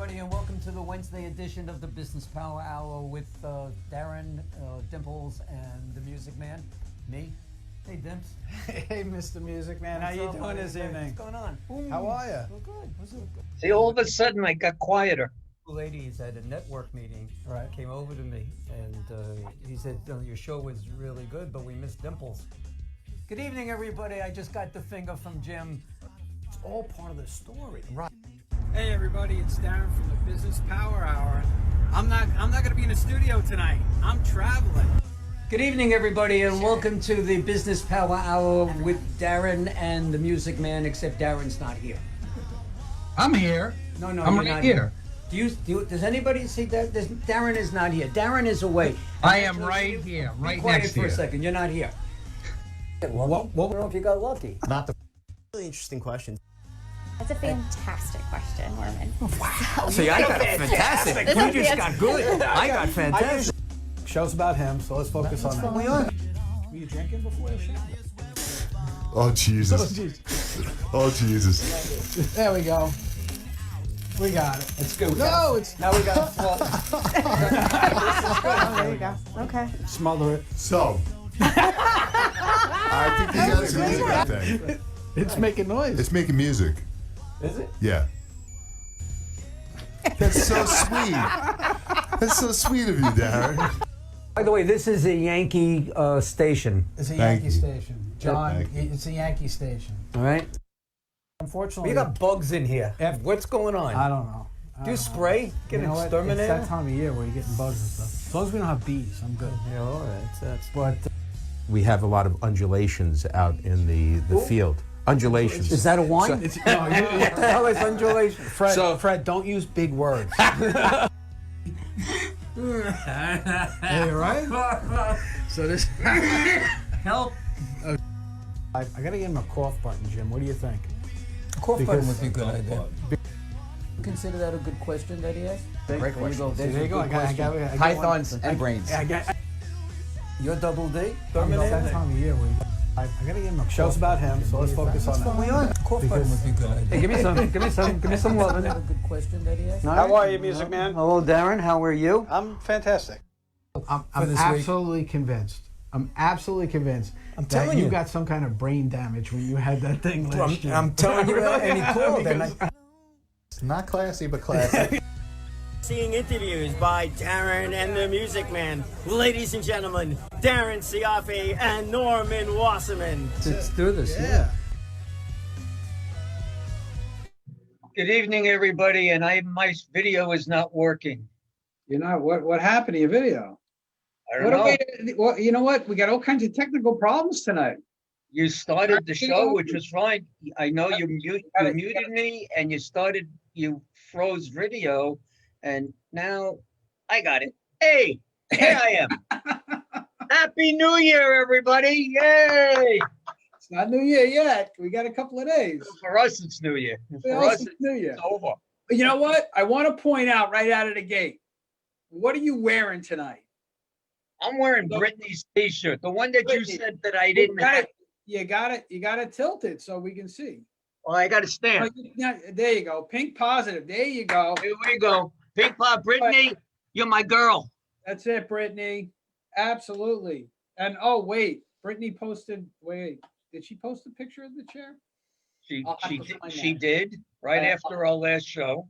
everybody, and welcome to the Wednesday edition of the Business Power Hour with Darren, Dimples, and the Music Man. Me. Hey, Dimps. Hey, Mr. Music Man. How you doing this evening? What's going on? How are you? Well, good. What's it? See, all of a sudden I got quieter. Ladies at a network meeting came over to me, and he said, your show was really good, but we missed Dimples. Good evening, everybody. I just got the finger from Jim. It's all part of the story. Right. Hey, everybody. It's Darren from the Business Power Hour. I'm not going to be in the studio tonight. I'm traveling. Good evening, everybody, and welcome to the Business Power Hour with Darren and the Music Man, except Darren's not here. I'm here. No, I'm you're right not here. Does anybody see that? Darren is not here. Darren is away. I am right here, right Be quiet next for to a you. second. You're not here. What? I don't know if you got lucky. Not the. Really interesting question. That's a fantastic question, Norman. Wow. See, I got fantastic. You just got good. I got fantastic. Show's about him, so let's focus on that. We are. Were you drinking before the show? Oh Jesus! Oh Jesus! There we go. We got it. It's good. No, it's Now we got There you go. Okay. smother it. So, I think he has a music thing. It's making noise. It's making music. Is it? Yeah. That's so sweet. That's so sweet of you, Darren. By the way, this is a Yankee station. It's a Thank Yankee you. station, John. Thank you. It's a Yankee station. All right. Unfortunately, We got bugs in here. What's going on? I don't know. Do you spray? Get an It's exterminator? that time of year where you're getting bugs and stuff. As long as we don't have bees, I'm good. Yeah, all right. That's But We have a lot of undulations out in the field. Undulations. Is that a wine? no, What the hell is undulation? Fred, don't use big words. Hey, right? So this help. I gotta give him a cough button, Jim. What do you think? Cough Because- button would be a good idea. Consider that a good question that he asked? Great There you go. question. There's There a you go. good I question. got Pythons one. and brains. I got. You're double D? It's that Terminator? time of year where I gotta give him a show's about him, so let's focus on that. We are. Cough button would be a good idea. Hey, give me some love. That's a good question that he asked. How are you, Music Man? Hello, Darren. How are you? I'm fantastic. I'm this week. absolutely convinced. I'm absolutely convinced that telling you you. got some kind of brain damage when you had that thing last year. I'm telling you, and he called. And Not classy, but classy. Seeing interviews by Darren and the Music Man. Ladies and gentlemen, Darren Siafi and Norman Wasserman. let's do this. Yeah. Good evening, everybody. And my video is not working. You know what happened to your video? I don't know. Well, you know what? We got all kinds of technical problems tonight. You started the show, which was fine. I know you muted me, and you froze video, and now I got it. Hey, here I am. Happy New Year, everybody! Yay! It's not New Year yet. We got a couple of days. For us, it's New Year. For For us, it's New Year. it's over. But you know what? I want to point out right out of the gate. What are you wearing tonight? I'm wearing Britney's T-shirt, the one that you Britney. said that I didn't have. You got it. You got to tilt it so we can see. Well, I got to stand. Yeah, there you go. Pink positive. There you go. Here we go. Pink Pop, Brittany, you're my girl. That's it, Brittany. Absolutely. And oh wait, Brittany posted. Wait, did she post a picture of the chair? I'll have to find She that. did right after our last show.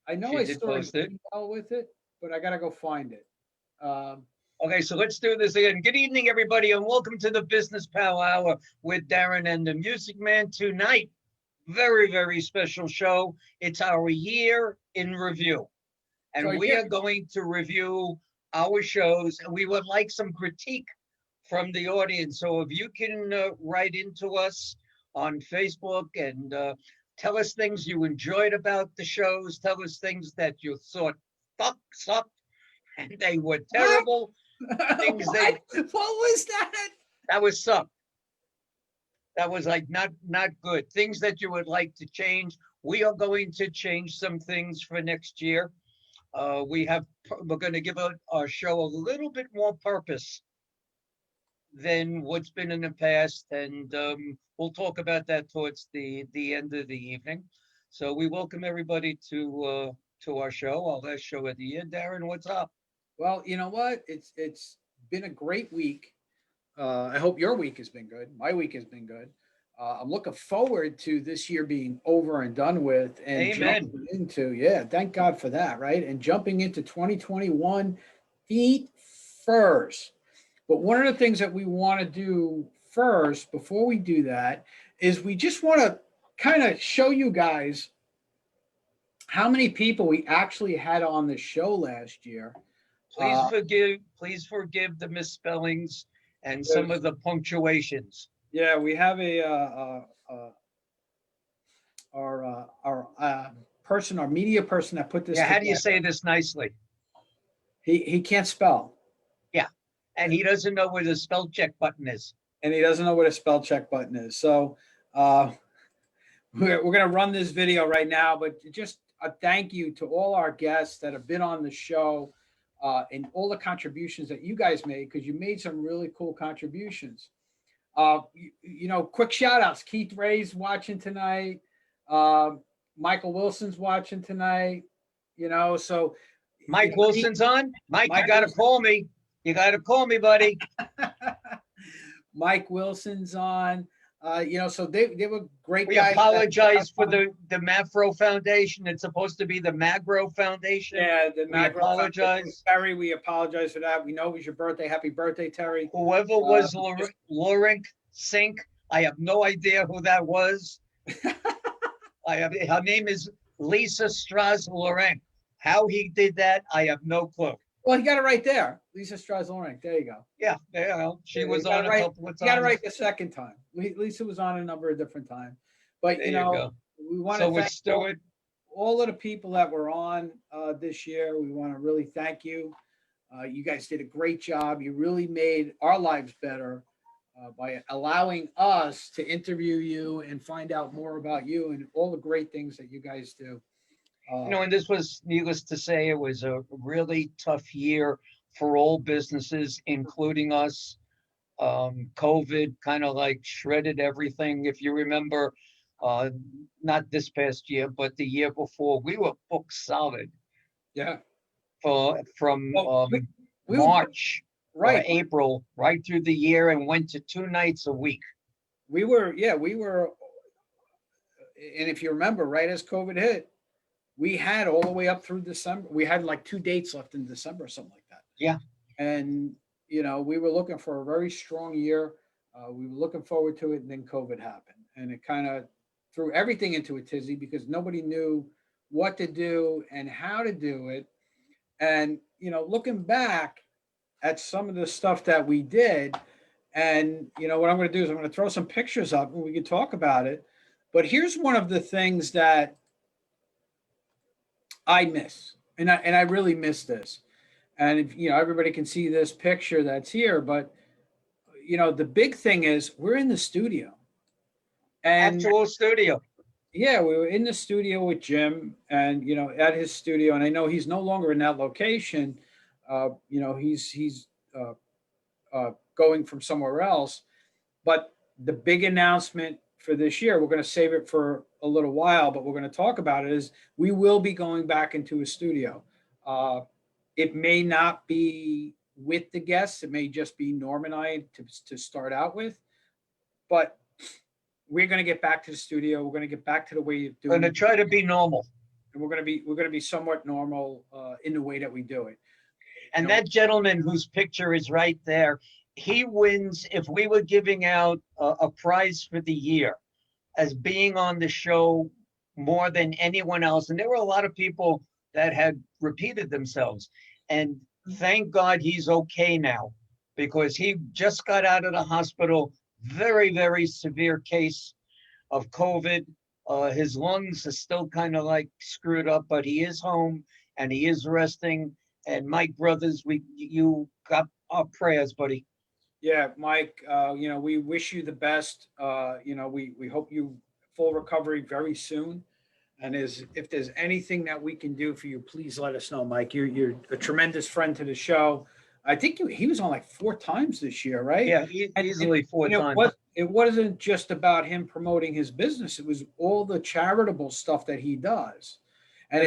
I know She I did started post it. email with it, but I gotta go find it. Okay, so let's do this again. Good evening, everybody, and welcome to the Business Power Hour with Darren and the Music Man. Tonight, very, very special show. It's our year in review. And So we here- are going to review our shows, and we would like some critique from the audience. So if you can write into us on Facebook and tell us things you enjoyed about the shows, tell us things that you thought sucked, and they were terrible. Things what? What was that? That was sucked. That was like not good. Things that you would like to change. We are going to change some things for next year. We're going to give our show a little bit more purpose than what's been in the past, and we'll talk about that towards the end of the evening. So we welcome everybody to to our show, our last show of the year. Darren, what's up? Well, you know what? It's been a great week. I hope your week has been good. My week has been good. I'm looking forward to this year being over and done with, and Amen. jumping into, yeah, thank God for that, right? And jumping into 2021 feet first. But one of the things that we want to do first, before we do that, is we just want to kind of show you guys how many people we actually had on the show last year. Please forgive the misspellings and some of the punctuations. Yeah, we have our person, our media person that put this. Yeah, how do you together. say this nicely? He can't spell. Yeah, and he doesn't know where the spell check button is. And he doesn't know what a spell check button is. So we're going to run this video right now, but just a thank you to all our guests that have been on the show and all the contributions that you guys made, because you made some really cool contributions. Quick shout outs. Keith Ray's watching tonight. Michael Wilson's watching tonight. So Mike Wilson's on. Mike, you got to call me. You got to call me, buddy. Mike Wilson's on. So they were great we guys. We apologize for the Mafro Foundation. It's supposed to be the Magro Foundation. Yeah, the Magro. We apologize. Terry, we apologize for that. We know it was your birthday. Happy birthday, Terry. Whoever was Laurent Sink, I have no idea who that was. Her name is Lisa Strauss-Laurent. How he did that, I have no clue. Well, he got it right there. Lisa Strauss-Laurent. There you go. Yeah, she was on a couple of times. You got it right the second time. Lisa was on a number of different times. But, we want to thank all of the people that were on this year. We want to really thank you. You guys did a great job. You really made our lives better by allowing us to interview you and find out more about you and all the great things that you guys do. And this was, needless to say, it was a really tough year for all businesses, including us. COVID kind of like shredded everything. If you remember, not this past year, but the year before, we were booked solid. Yeah. From March, right, April, right through the year, and went to 2 nights a week. We were. And if you remember, right as COVID hit, we had all the way up through December. We had like 2 dates left in December or something like that. Yeah. And, we were looking for a very strong year. We were looking forward to it. And then COVID happened. And it kind of threw everything into a tizzy because nobody knew what to do and how to do it. And, looking back at some of the stuff that we did, and, what I'm going to do is I'm going to throw some pictures up and we can talk about it. But here's one of the things that I miss, and I really miss this. And if, everybody can see this picture that's here, but the big thing is we're in the studio. And actual studio. Yeah, we were in the studio with Jim and, at his studio. And I know he's no longer in that location. He's going from somewhere else. But the big announcement for this year, we're going to save it for a little while, but we're going to talk about it, is we will be going back into a studio. It may not be with the guests. It may just be Norm and I to start out with, but we're going to get back to the studio. We're going to get back to the way you do it. We're going to try to be normal. And we're going to be somewhat normal in the way that we do it. And that gentleman whose picture is right there, he wins. If we were giving out a prize for the year as being on the show more than anyone else, and there were a lot of people that had repeated themselves, and thank God he's okay now, because he just got out of the hospital, very, very severe case of COVID. His lungs are still kind of like screwed up, but he is home and he is resting. And Mike Brothers, you got our prayers, buddy. Yeah, Mike, we wish you the best. We hope you full recovery very soon. And if there's anything that we can do for you, please let us know, Mike. You're a tremendous friend to the show. I think he was on like 4 times this year, right? Yeah, easily 4 times. It wasn't just about him promoting his business. It was all the charitable stuff that he does. And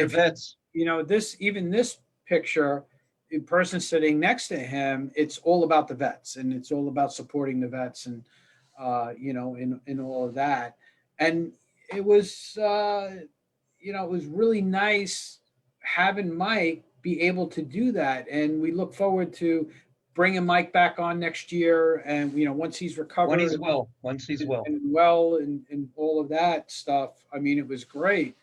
this picture, the person sitting next to him, it's all about the vets, and it's all about supporting the vets, and in all of that. And it was, it was really nice having Mike be able to do that. And we look forward to bringing Mike back on next year. And, once he's recovered, once he's well, and all of that stuff. I mean, it was great.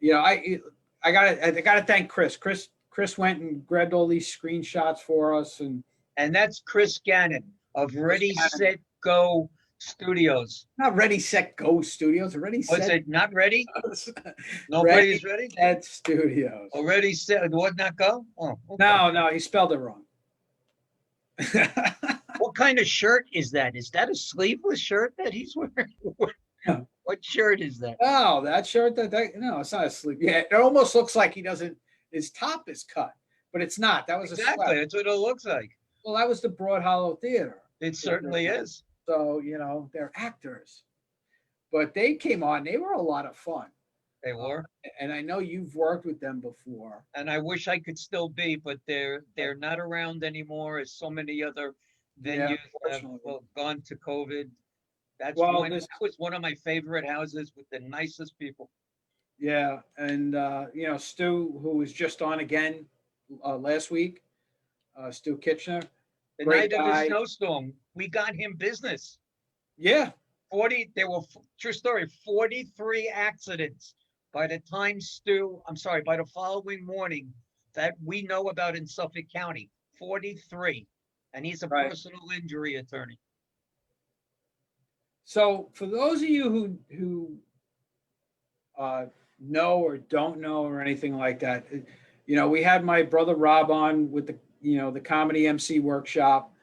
I gotta thank Chris. Chris went and grabbed all these screenshots for us, and that's Chris Gannon of Ready, Set, Go Studios. Not Ready, Set, Go Studios. Was it not ready? Nobody's ready. Set Studios. Already set. Would not go. Oh, okay. No, he spelled it wrong. What kind of shirt is that? Is that a sleeveless shirt that he's wearing? What shirt is that? Oh, that shirt. No, it's not a sleeve. Yeah, it almost looks like he doesn't. His top is cut, but it's not. That was exactly. That's what it looks like. Well, that was the Broad Hollow Theater. It certainly is. So they're actors, but they came on. They were a lot of fun. They were, and I know you've worked with them before. And I wish I could still be, but they're not around anymore. As so many other venues have gone to COVID. That was one of my favorite houses with the nicest people. Yeah, and Stu, who was just on again last week, Stu Kitchener. The night of the snowstorm, we got him business. Yeah. There were, true story, 43 accidents by the following morning that we know about in Suffolk County. 43. And he's a personal injury attorney. So for those of you who know or don't know or anything like that, we had my brother Rob on with the comedy MC workshop.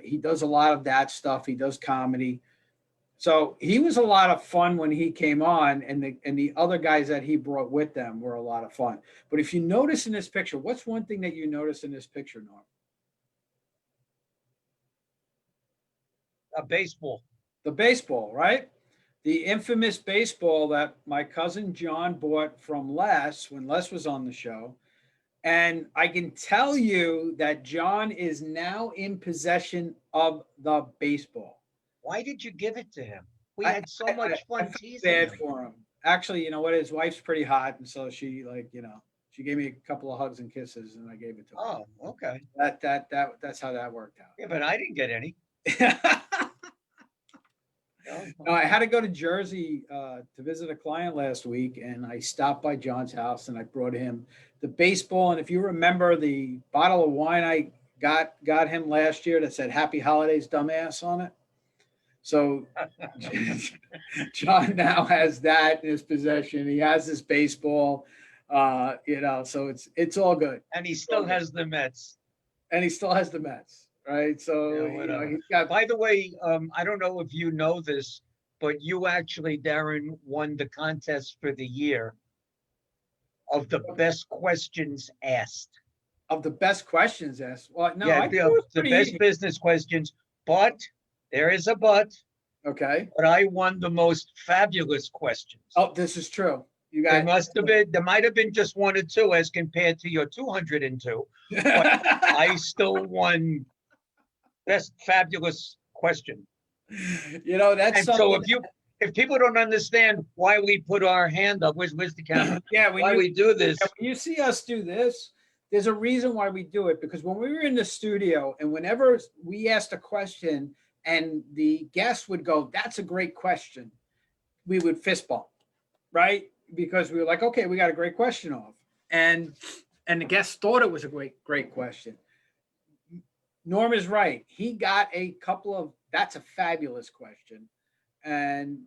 He does a lot of that stuff. He does comedy. So he was a lot of fun when he came on, and the other guys that he brought with them were a lot of fun. But if you notice in this picture, what's one thing that you notice in this picture, Norm? A baseball. The baseball, right? The infamous baseball that my cousin John bought from Les when Les was on the show. And I can tell you that John is now in possession of the baseball. Why did you give it to him? We had so much fun teasing bad him. For him. Actually, his wife's pretty hot, and so she she gave me a couple of hugs and kisses, and I gave it to her. Oh, okay. That's how that worked out. Yeah, but I didn't get any. No, I had to go to Jersey to visit a client last week, and I stopped by John's house and I brought him the baseball. And if you remember the bottle of wine I got him last year that said "Happy Holidays, Dumbass" on it. So John now has that in his possession. He has this baseball, so it's all good. And he still has the Mets. Right. So he's got. By the way, I don't know if you know this, but you actually, Darren, won the contest for the year of the best questions asked. Of the best questions asked. Well, no, yeah, the best business questions, but there is a but. Okay. But I won the most fabulous questions. Oh, this is true. You guys. There might have been just one or two as compared to your 202. But I still won best fabulous question. That's and so if people don't understand why we put our hand up, where's the camera? Yeah, why we do this? When you see us do this, there's a reason why we do it, because when we were in the studio and whenever we asked a question and the guest would go, "That's a great question," we would fist bump, right? Because we were like, okay, we got a great question off. And the guest thought it was a great question. Norm is right. He got a couple of, that's a fabulous question. And,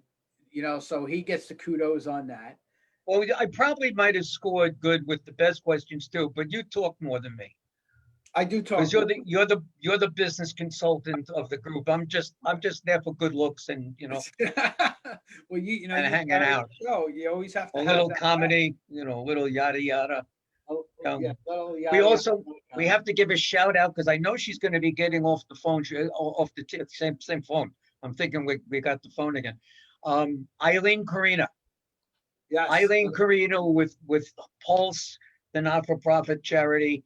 so he gets the kudos on that. Well, I probably might have scored good with the best questions too, but you talk more than me. I do talk. Because you're the business consultant of the group. I'm just there for good looks and well, and hanging out. So you always have to a have little that comedy, little yada yada. We we have to give a shout out because I know she's going to be getting off the phone, off the same phone. I'm thinking we got the phone again. Eileen Carina. Yes. Eileen Carina with Pulse. the not-for-profit charity.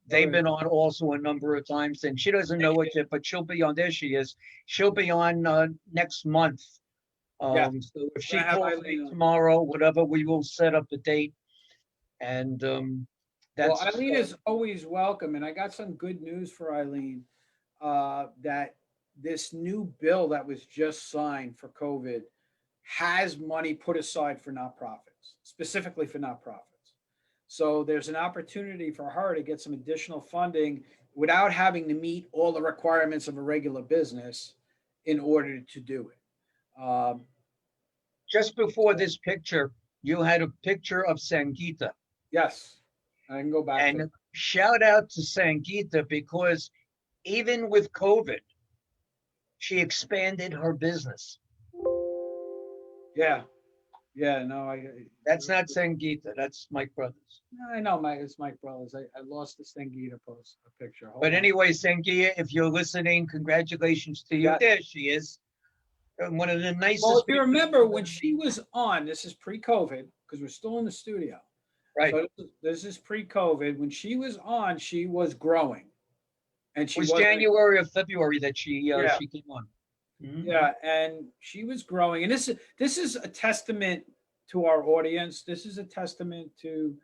They've been on also a number of times, and she doesn't know it yet, but she'll be on. There she is. She'll be on next month. Yeah. So if she I have calls me Eileen on. tomorrow, whatever, we will set up a date. And Well, that's Eileen is always welcome, and I got some good news for Eileen, that this new bill that was just signed for COVID has money put aside for nonprofits, specifically for nonprofits. So there's an opportunity for her to get some additional funding without having to meet all the requirements of a regular business in order to do it. just before this picture, you had a picture of Sangeeta. Yes, I can go back. And shout out to Sangeeta, because even with COVID, she expanded her business. Yeah. That's not Sangeeta. That's Mike Brothers. I know, it's Mike Brothers. I lost the Sangeeta post a picture. Hold But on. anyway, Sangeeta, if you're listening, congratulations to you. Yeah. There she is. One of the nicest. Well, if you remember when she was on, this is pre-COVID because we're still in the studio. Right. So this is pre-COVID. When she was on, she was growing, and she It was wasn't- January or February that she came on. Mhm. Yeah, and she was growing, and this is a testament to our audience. This is a testament to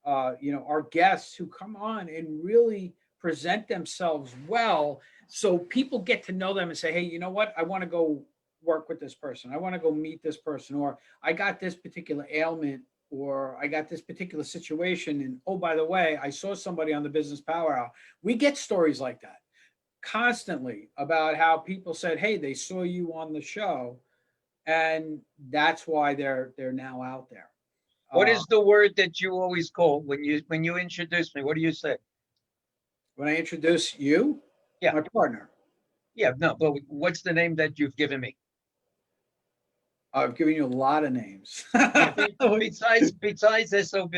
our guests who come on and really present themselves well, so people get to know them and say, hey, you know what, I want to go work with this person, I want to go meet this person, or I got this particular ailment, or I got this particular situation, and oh, by the way, I saw somebody on the Business Power Hour. We get stories like that constantly about how people said, hey, they saw you on the show, and that's why they're now out there. What is the word that you always call when you introduce me? What do you say? When I introduce you? Yeah. My partner. Yeah, no, but what's the name that you've given me? I've given you a lot of names. besides SOB.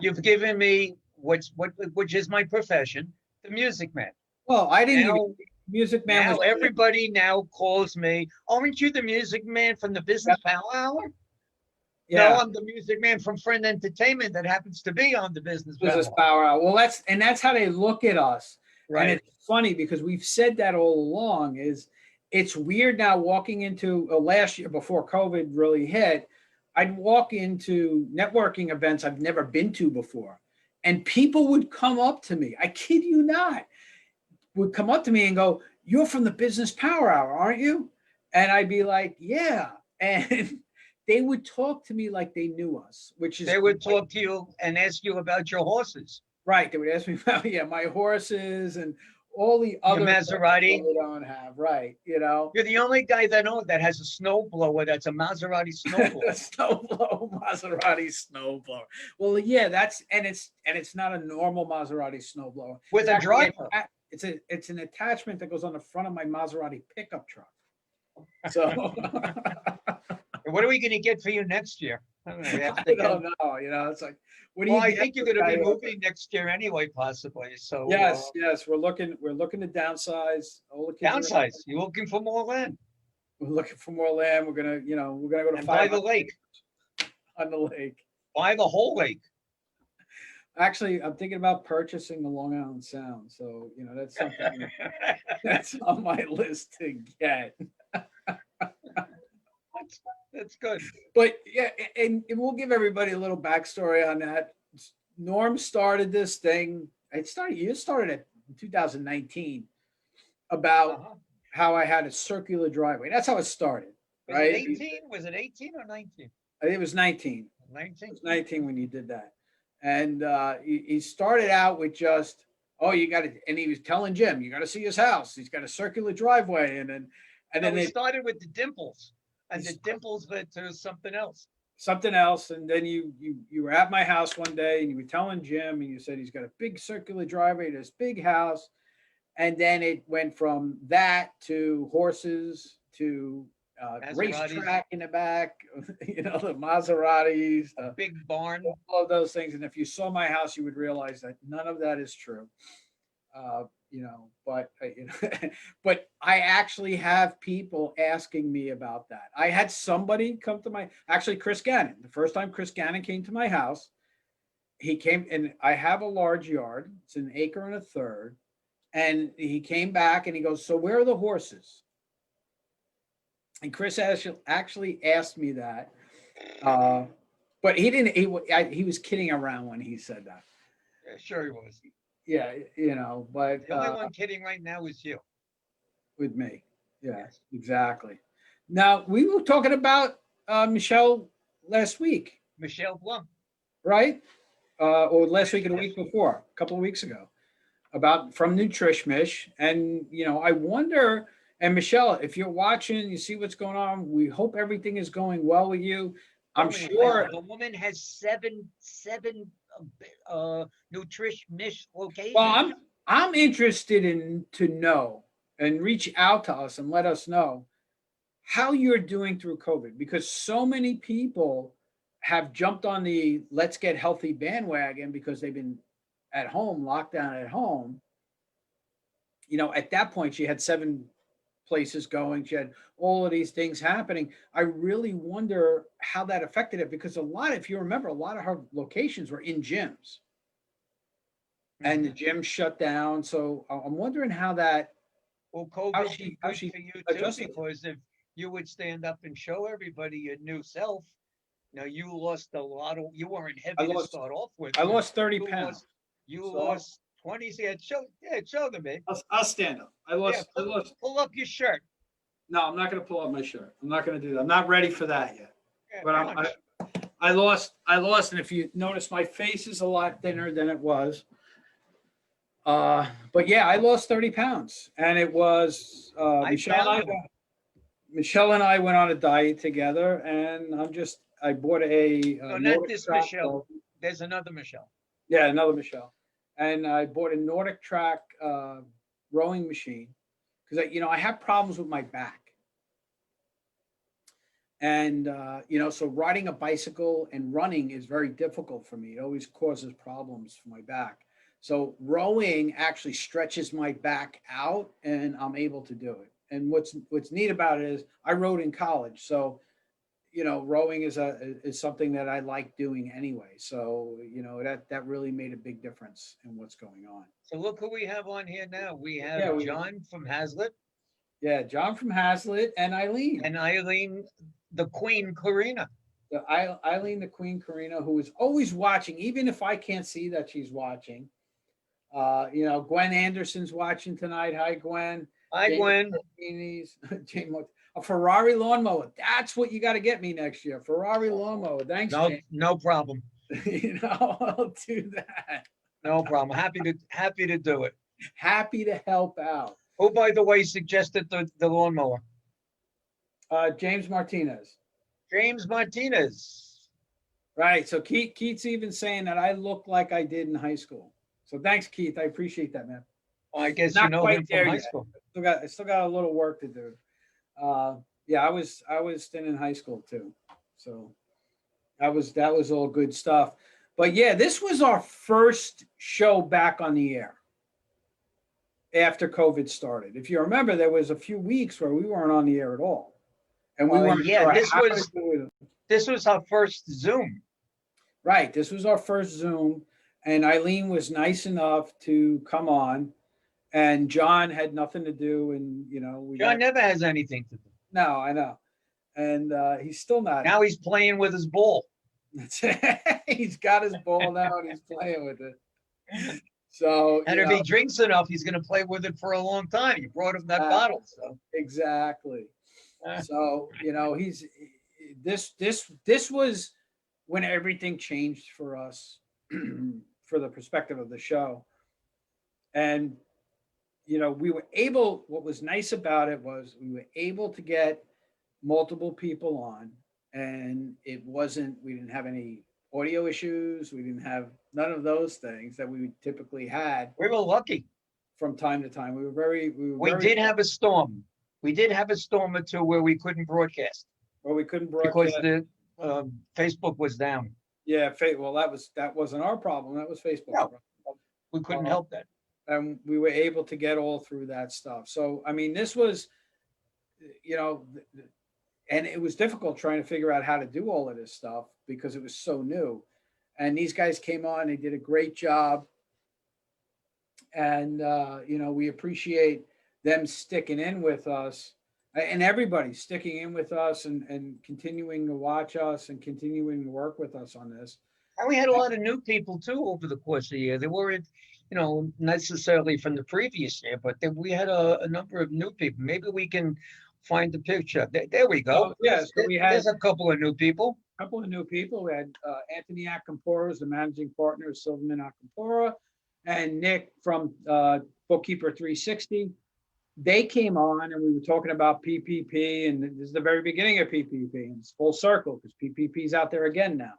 You've given me which is my profession, the Music Man. Well, I didn't Now- even Music Man Now was everybody now calls me, aren't you the Music Man from the Business Power Hour? yeah. No, I'm the Music Man from Friend Entertainment that happens to be on the Business Business Power. Power Hour. Well, that's how they look at us. Right. And it's funny because we've said that all along. It's weird now walking into last year before COVID really hit. I'd walk into networking events I've never been to before, and people would come up to me. I kid you not, would come up to me and go, "You're from the Business Power Hour, aren't you?" And I'd be like, "Yeah." And they would talk to me like they knew us, which is They would talk to you and ask you about your horses. right. They would ask me about my horses and all the other Maserati. stuff that we don't have. Right. You're the only guy that has a snow blower that's a Maserati snow blower. Maserati snowblower. Well, yeah, it's not a normal Maserati snowblower. With a driver. It's an attachment that goes on the front of my Maserati pickup truck. So What are we going to get for you next year? I don't know. It's like, what do you? I think you're going to be moving next year anyway, possibly. So yes, we're looking to downsize. All the kids downsize. You're looking for more land. We're looking for more land. We're gonna go to And buy the lake. On the lake. Buy the whole lake. Actually, I'm thinking about purchasing the Long Island Sound. So that's something that's on my list to get. That's good. But yeah, and we'll give everybody a little backstory on that. Norm started this thing. You started it in 2019 about how I had a circular driveway. That's how it started. Was right? it 18? Was it 18 or 19? I think it was 19. 19. It was 19 when you did that. And he started out with just, you got to, and he was telling Jim, you got to see his house. He's got a circular driveway. And then it started with the dimples. And the dimples led to something else. And then you were at my house one day and you were telling Jim, and you said he's got a big circular driveway to this big house. And then it went from that to horses to racetrack in the back, the Maseratis, a big barn, all of those things. And if you saw my house, you would realize that none of that is true. but but I actually have people asking me about that. I had somebody come to actually Chris Gannon. The first time Chris Gannon came to my house, he came, and I have a large yard. It's an acre and a third. And he came back and he goes, "So where are the horses?" And Chris actually asked me that. But he didn't, he was kidding around when he said that. Yeah, sure he was. Yeah, but The only one kidding right now is you. with me. Yeah, Yes. exactly. Now, we were talking about Michelle last week, Michelle Blum. right? Or last week or the week before, a couple of weeks ago, about from Nutrishmish. And, I wonder, and Michelle, if you're watching, you see what's going on, we hope everything is going well with you. I'm sure the woman has seven Nutrishmish locations. Well, I'm interested in to know and reach out to us and let us know how you're doing through COVID, because so many people have jumped on the let's get healthy bandwagon because they've been at home, locked down at home. At that point, she had 7 places going. She had all of these things happening. I really wonder how that affected it, because if you remember, a lot of her locations were in gyms. And the gym shut down. So I'm wondering how that. Well, COVID would be good for you too, adjusted. because if you would stand up and show everybody your new self, you lost a lot of. You weren't heavy to start off with. I lost 30 pounds. You lost 20. Yeah, show them it. I'll stand up. I lost. Pull up your shirt. No, I'm not going to pull up my shirt. I'm not going to do that. I'm not ready for that yet. Yeah, But I lost. And if you notice, my face is a lot thinner than it was. But yeah, I lost 30 pounds, and it was Michelle and I went on a diet together, and I bought no, not this Michelle. There's another Michelle. Yeah, another Michelle, and I bought a Nordic Track rowing machine because I have problems with my back, and so riding a bicycle and running is very difficult for me. It always causes problems for my back. So rowing actually stretches my back out, and I'm able to do it. And what's neat about it is I rowed in college, so rowing is something that I like doing anyway. So that really made a big difference in what's going on. So look who we have on here now. We have John from Hazlitt. Yeah, John from Hazlitt and Eileen. And Eileen, the Queen Karina. Eileen, the Queen Karina, who is always watching, even if I can't see that she's watching. Gwen Anderson's watching tonight. Hi, Gwen. Hi, Gwen. A Ferrari lawnmower. That's what you got to get me next year. Ferrari lawnmower. Thanks, James. No problem. I'll do that. No problem. Happy to do it. Happy to help out. Who, by the way, suggested the lawnmower? James Martinez. James Martinez. Right. So Keith's even saying that I look like I did in high school. So thanks, Keith. I appreciate that, man. Well, I guess you know him from high school. I still got a little work to do. Yeah, I was still in high school too. So that was all good stuff. But yeah, this was our first show back on the air after COVID started. If you remember, there was a few weeks where we weren't on the air at all. And we weren't this was our first Zoom. Right. This was our first Zoom. And Eileen was nice enough to come on, and John had nothing to do. And, John never has anything to do. No, I know. And he's still not. Now he's playing with his ball. He's got his ball now and he's playing with it. So, and if he drinks enough, he's going to play with it for a long time. You brought him that bottle. So exactly. So, this was when everything changed for us. For the perspective of the show. And, we were able, what was nice about it was we were able to get multiple people on, and we didn't have any audio issues. We didn't have none of those things that we typically had. We were lucky. From time to time. We did have a storm. We did have a storm or two where we couldn't broadcast. Well, we couldn't broadcast. Because the Facebook was down. Yeah, well, that wasn't our problem. That was Facebook. No, we couldn't help that. and we were able to get all through that stuff. So, I mean, this was, you know, and it was difficult trying to figure out how to do all of this stuff because it was so new. And these guys came on, they did a great job. And, you know, we appreciate them sticking in with us and everybody sticking in with us and continuing to watch us and continuing to work with us on this. And we had a lot of new people too over the course of the year. They weren't, you know, necessarily from the previous year, but we had a number of new people. Maybe we can find the picture. There we go. Oh, yeah, so there's a couple of new people. We had Anthony Acampora, the managing partner of Silverman Acampora, and Nick from Bookkeeper 360. They came on and we were talking about PPP, and this is the very beginning of PPP, and it's full circle because PPP is out there again now.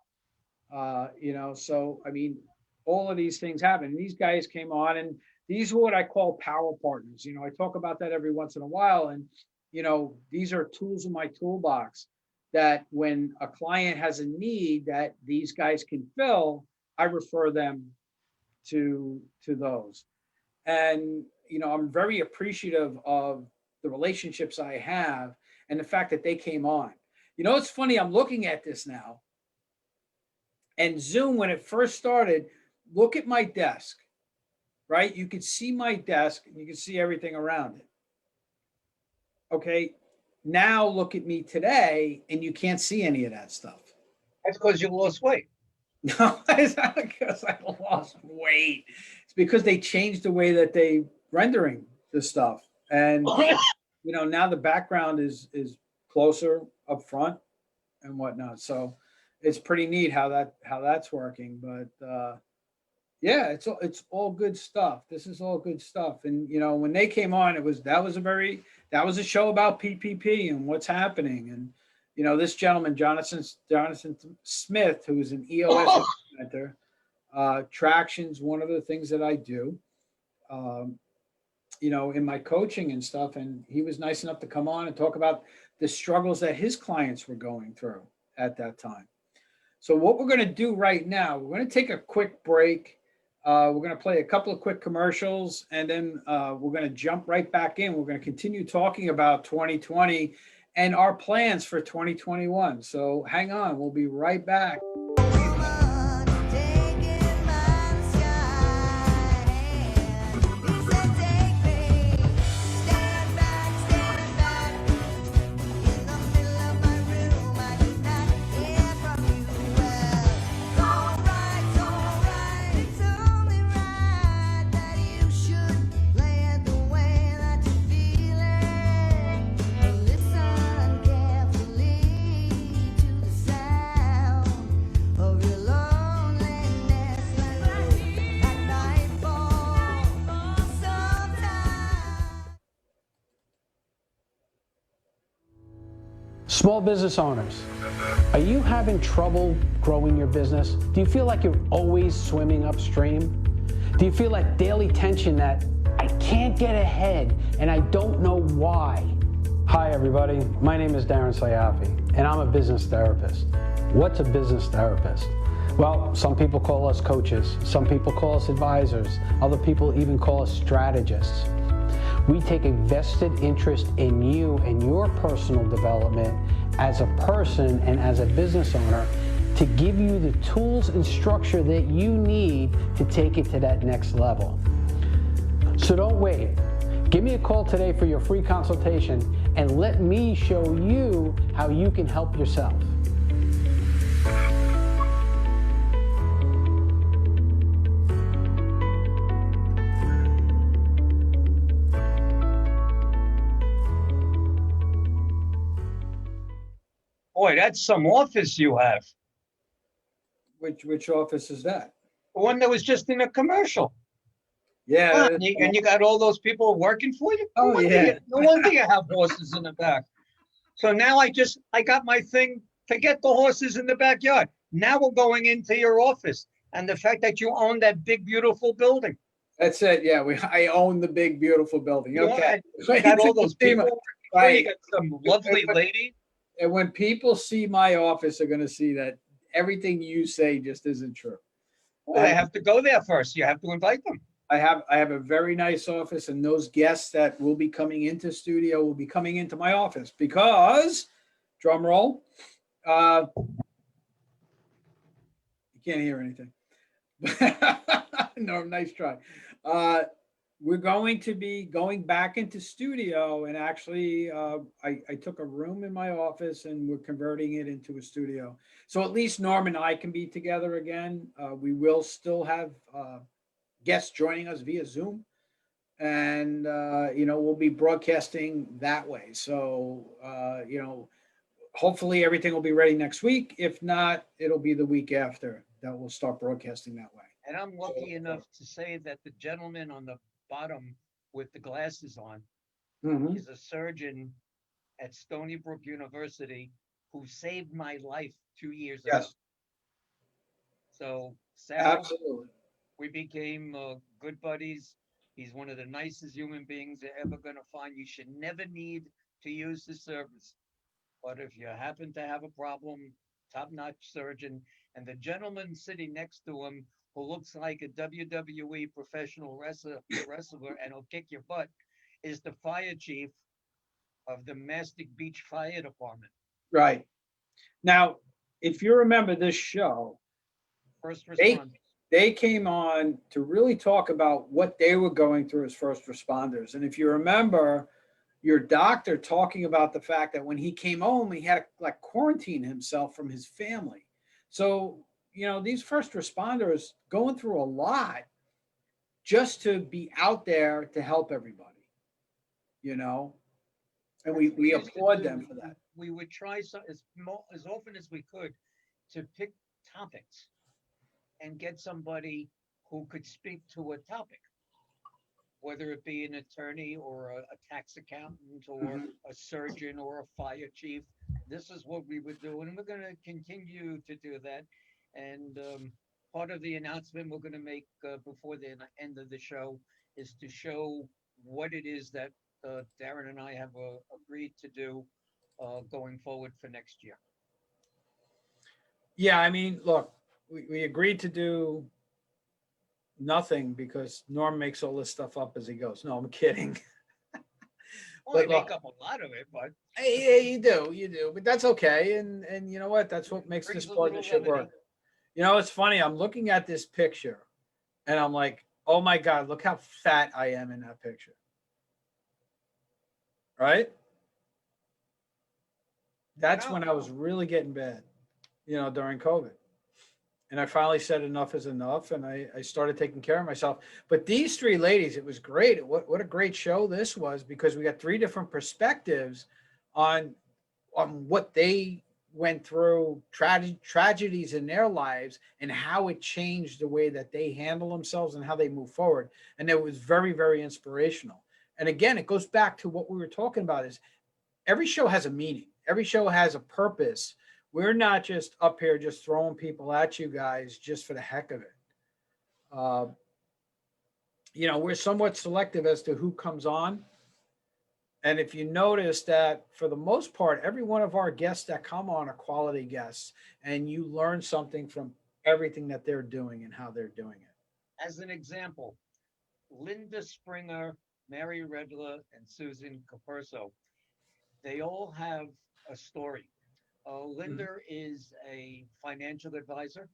You know, so I mean, all of these things happen. And these guys came on, and these are what I call power partners. You know, I talk about that every once in a while, and you know, these are tools in my toolbox that when a client has a need that these guys can fill, I refer them to those. And you know, I'm very appreciative of the relationships I have and the fact that they came on. You know, it's funny, I'm looking at this now, and Zoom, when it first started, look at my desk, right? You could see my desk and you can see everything around it. Okay, now look at me today and you can't see any of that stuff. That's because you lost weight. No, it's not because I lost weight. It's because they changed the way that they rendering the stuff. And you know, now the background is closer up front and whatnot. So it's pretty neat how that's working. But yeah, it's all good stuff. This is all good stuff. And you know, when they came on, that was a show about PPP and what's happening. And you know, this gentleman, Jonathan Smith, who is an EOS implementer, traction's one of the things that I do, you know, in my coaching and stuff. And he was nice enough to come on and talk about the struggles that his clients were going through at that time. So what we're going to do right now, we're going to take a quick break. We're going to play a couple of quick commercials, and then we're going to jump right back in. We're going to continue talking about 2020 and our plans for 2021. So hang on, we'll be right back. Small business owners, are you having trouble growing your business? Do you feel like you're always swimming upstream? Do you feel like daily tension that I can't get ahead and I don't know why? Hi everybody, my name is Darren Sayafi and I'm a business therapist. What's a business therapist? Well, some people call us coaches, some people call us advisors, other people even call us strategists. We take a vested interest in you and your personal development as a person and as a business owner to give you the tools and structure that you need to take it to that next level. So don't wait. Give me a call today for your free consultation and let me show you how you can help yourself. Boy, that's some office you have. Which office is that? The one that was just in a commercial. Yeah. And you got all those people working for you? Oh, yeah. No wonder you have horses in the back. So now I got my thing, forget the horses in the backyard. Now we're going into your office and the fact that you own that big, beautiful building. That's it. Yeah, I own the big, beautiful building. Okay. So you got all those people. Right. You got some lovely lady. And when people see my office, they're going to see that everything you say just isn't true. Well, I have to go there first. You have to invite them. I have a very nice office, and those guests that will be coming into studio will be coming into my office because, drum roll, you can't hear anything. No, nice try. We're going to be going back into studio, and actually, I took a room in my office and we're converting it into a studio. So at least Norm and I can be together again. We will still have guests joining us via Zoom, and we'll be broadcasting that way. So hopefully everything will be ready next week. If not, it'll be the week after that we'll start broadcasting that way. And I'm lucky enough to say that the gentleman on the bottom with the glasses on is a surgeon at Stony Brook University who saved my life 2 years ago. So, Sal, Absolutely. we became good buddies. He's one of the nicest human beings you're ever going to find. You should never need to use his service. But if you happen to have a problem, top-notch surgeon, and the gentleman sitting next to him who looks like a WWE professional wrestler and will kick your butt is the fire chief of the Mastic Beach Fire Department. Right. Now, if you remember this show, First responders. They came on to really talk about what they were going through as first responders. And if you remember your doctor talking about the fact that when he came home, he had to quarantine himself from his family. So, these first responders going through a lot just to be out there to help everybody, and we applaud them for that. We would try as often as we could to pick topics and get somebody who could speak to a topic, whether it be an attorney or a tax accountant or a surgeon or a fire chief. This is what we would do, and we're going to continue to do that. And part of the announcement we're going to make before the end of the show is to show what it is that Darren and I have agreed to do going forward for next year. Yeah, I mean, look, we agreed to do nothing because Norm makes all this stuff up as he goes. No, I'm kidding. Well, I make up a lot of it, but yeah, you do, but that's okay. And you know what? That's what makes this partnership work. It's funny. I'm looking at this picture, and I'm like, oh my God, look how fat I am in that picture. Right? That's when I was really getting bad, during COVID. And I finally said enough is enough, and I started taking care of myself. But these three ladies, it was great. What a great show this was, because we got three different perspectives on what they went through, tragedies in their lives, and how it changed the way that they handle themselves and how they move forward. And it was very, very inspirational. And again, it goes back to what we were talking about, is every show has a meaning. Every show has a purpose. We're not just up here just throwing people at you guys just for the heck of it. We're somewhat selective as to who comes on. And if you notice that for the most part, every one of our guests that come on are quality guests, and you learn something from everything that they're doing and how they're doing it. As an example, Linda Springer, Mary Redler, and Susan Caperso, they all have a story. Linda is a financial advisor.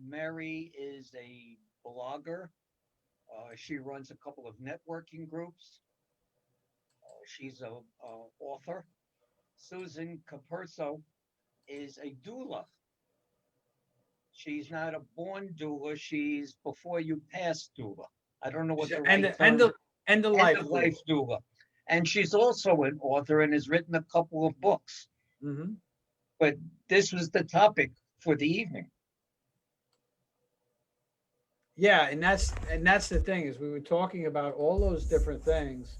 Mary is a blogger. She runs a couple of networking groups. She's a author. Susan Caperso is a doula. She's not a born doula. She's before you pass doula. I don't know what the end of life doula. And she's also an author and has written a couple of books. But this was the topic for the evening. Yeah, and that's the thing, is we were talking about all those different things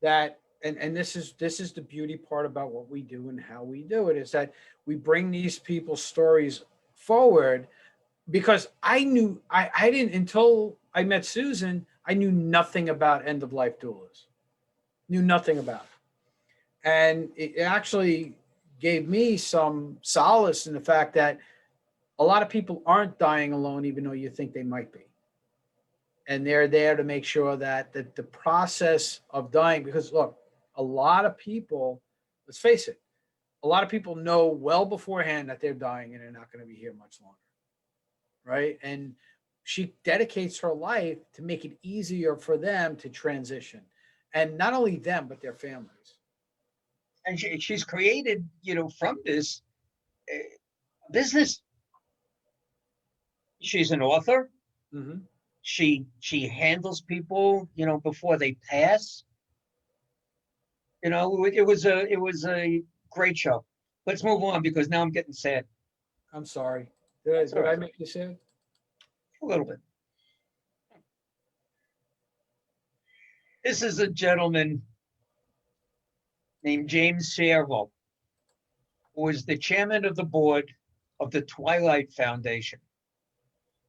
that, and this is the beauty part about what we do and how we do it, is that we bring these people's stories forward, because I didn't, until I met Susan, I knew nothing about end of life doulas. Knew nothing about it. And it actually gave me some solace in the fact that a lot of people aren't dying alone, even though you think they might be. and they're there to make sure that the process of dying, because look, a lot of people, let's face it, a lot of people know well beforehand that they're dying and they're not going to be here much longer. Right. And she dedicates her life to make it easier for them to transition, and not only them, but their families. And she's created, from this business. She's an author. Mm-hmm. She handles people, before they pass. It was a great show. Let's move on because now I'm getting sad. I'm sorry. Did I make you sad? A little bit. This is a gentleman named James Siervo, who is the chairman of the board of the Twilight Foundation.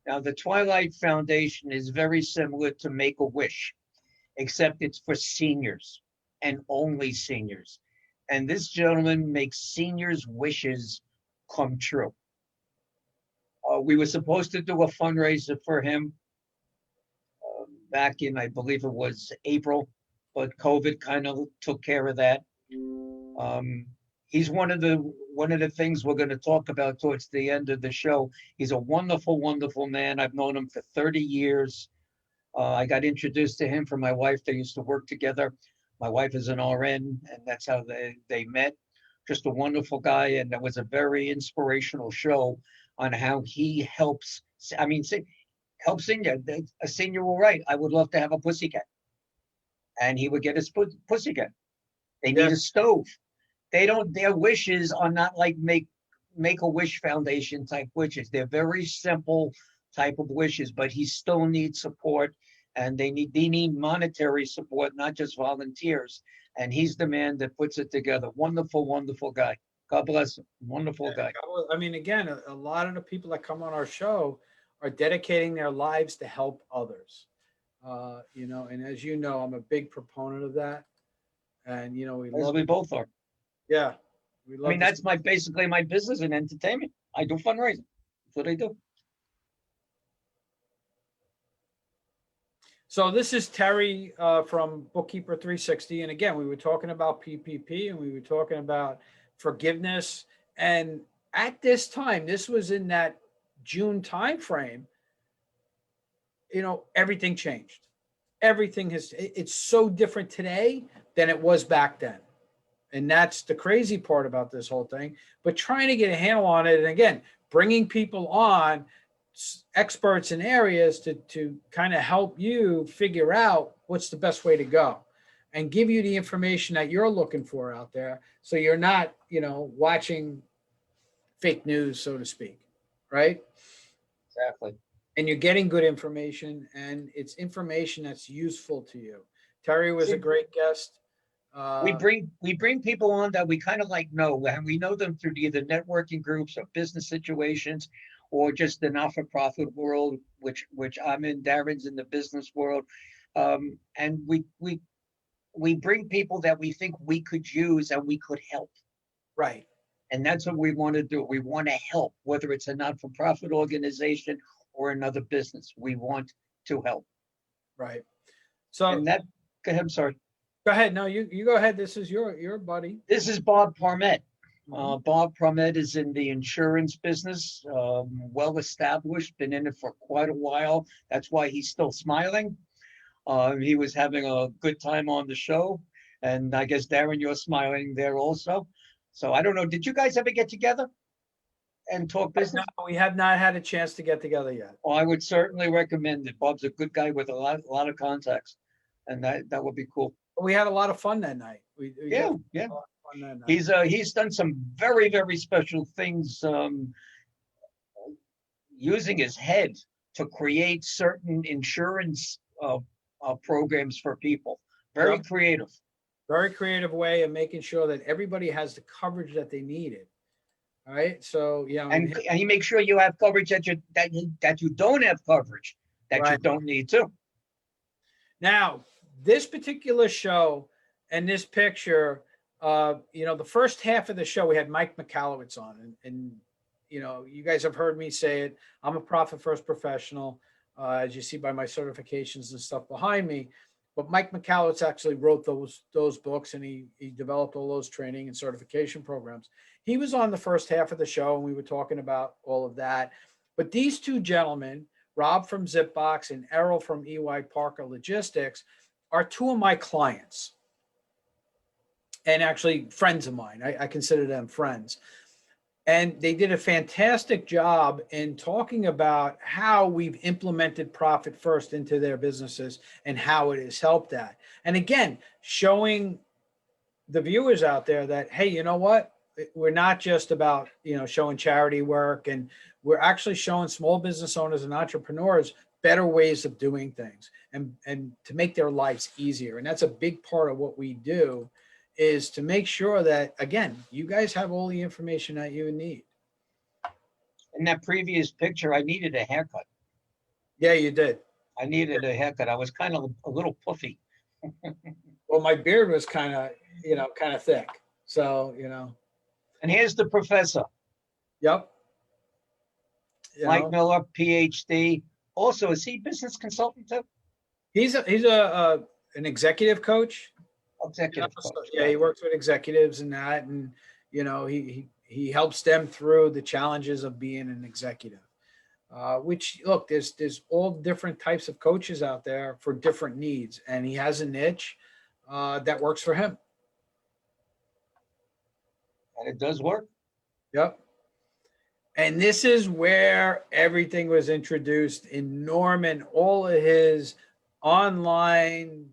Now, the Twilight Foundation is very similar to Make-A-Wish, except it's for seniors and only seniors. And this gentleman makes seniors' wishes come true. We were supposed to do a fundraiser for him back in, I believe it was April, but COVID kind of took care of that. He's one of the things we're going to talk about towards the end of the show. He's a wonderful, wonderful man. I've known him for 30 years. I got introduced to him from my wife. They used to work together. My wife is an RN, and that's how they met. Just a wonderful guy, and that was a very inspirational show on how he helps. I mean, help senior. A senior will write, "I would love to have a pussycat," and he would get his pussycat. They need a stove. Their wishes are not like Make-A-Wish Foundation type wishes. They're very simple type of wishes, but he still needs support, and they need monetary support, not just volunteers. And he's the man that puts it together. Wonderful, wonderful guy. God bless him. Wonderful guy. I mean, again, a lot of the people that come on our show are dedicating their lives to help others. And as you know, I'm a big proponent of that. And we both are. Yeah. That's basically my business in entertainment. I do fundraising. That's what I do. So this is Terry from Bookkeeper 360. And again, we were talking about PPP and we were talking about forgiveness. And at this time, this was in that June timeframe, everything changed. It's so different today than it was back then. And that's the crazy part about this whole thing. But trying to get a handle on it, and again, bringing people on, experts in areas to kind of help you figure out what's the best way to go and give you the information that you're looking for out there. So you're not, watching fake news, so to speak. Right? Exactly. And you're getting good information, and it's information that's useful to you. Terry was a great guest. We bring people on that we kind of know, and we know them through either networking groups or business situations, or just the not-for-profit world, which I'm in. Darren's in the business world, and we bring people that we think we could use and we could help. Right. And that's what we want to do. We want to help, whether it's a not-for-profit organization or another business. We want to help. Right. So go ahead. I'm sorry. Go ahead. No, you go ahead. This is your buddy. This is Bob Parmet. Bob Parmet is in the insurance business, well established, been in it for quite a while. That's why he's still smiling. He was having a good time on the show. And I guess, Darren, you're smiling there also. So I don't know. Did you guys ever get together and talk business? No, we have not had a chance to get together yet. Well, I would certainly recommend it. Bob's a good guy with a lot of contacts, and that would be cool. We had a lot of fun that night. Yeah. That night. He's done some very, very special things, using his head to create certain insurance programs for people. Very creative. Very creative way of making sure that everybody has the coverage that they needed. All right. So and he makes sure you have coverage that you don't have coverage that you don't need to. Now, this particular show and this picture, the first half of the show, we had Mike Michalowicz on, and you guys have heard me say it. I'm a profit first professional. as you see by my certifications and stuff behind me. But Mike McCallowitz actually wrote those books, and he developed all those training and certification programs. He was on the first half of the show, and we were talking about all of that. But these two gentlemen, Rob from Zipbox and Errol from EY Parker Logistics, are two of my clients, and actually friends of mine. I consider them friends. And they did a fantastic job in talking about how we've implemented profit first into their businesses and how it has helped that. And again, showing the viewers out there that, hey, you know what? We're not just about, showing charity work, and we're actually showing small business owners and entrepreneurs better ways of doing things and to make their lives easier. And that's a big part of what we do, is to make sure that, again, you guys have all the information that you need. In that previous picture, I needed a haircut. Yeah, you did. I needed a haircut. I was kind of a little puffy. Well, my beard was kind of thick. So, And here's the professor. Yep. Mike Miller, PhD. Also, is he business consultant too? He's an executive coach. Executive coach. Yeah, he works with executives and that, and he helps them through the challenges of being an executive. Which, look, there's all different types of coaches out there for different needs, and he has a niche that works for him. And it does work. Yep. And this is where everything was introduced in Norman, all of his online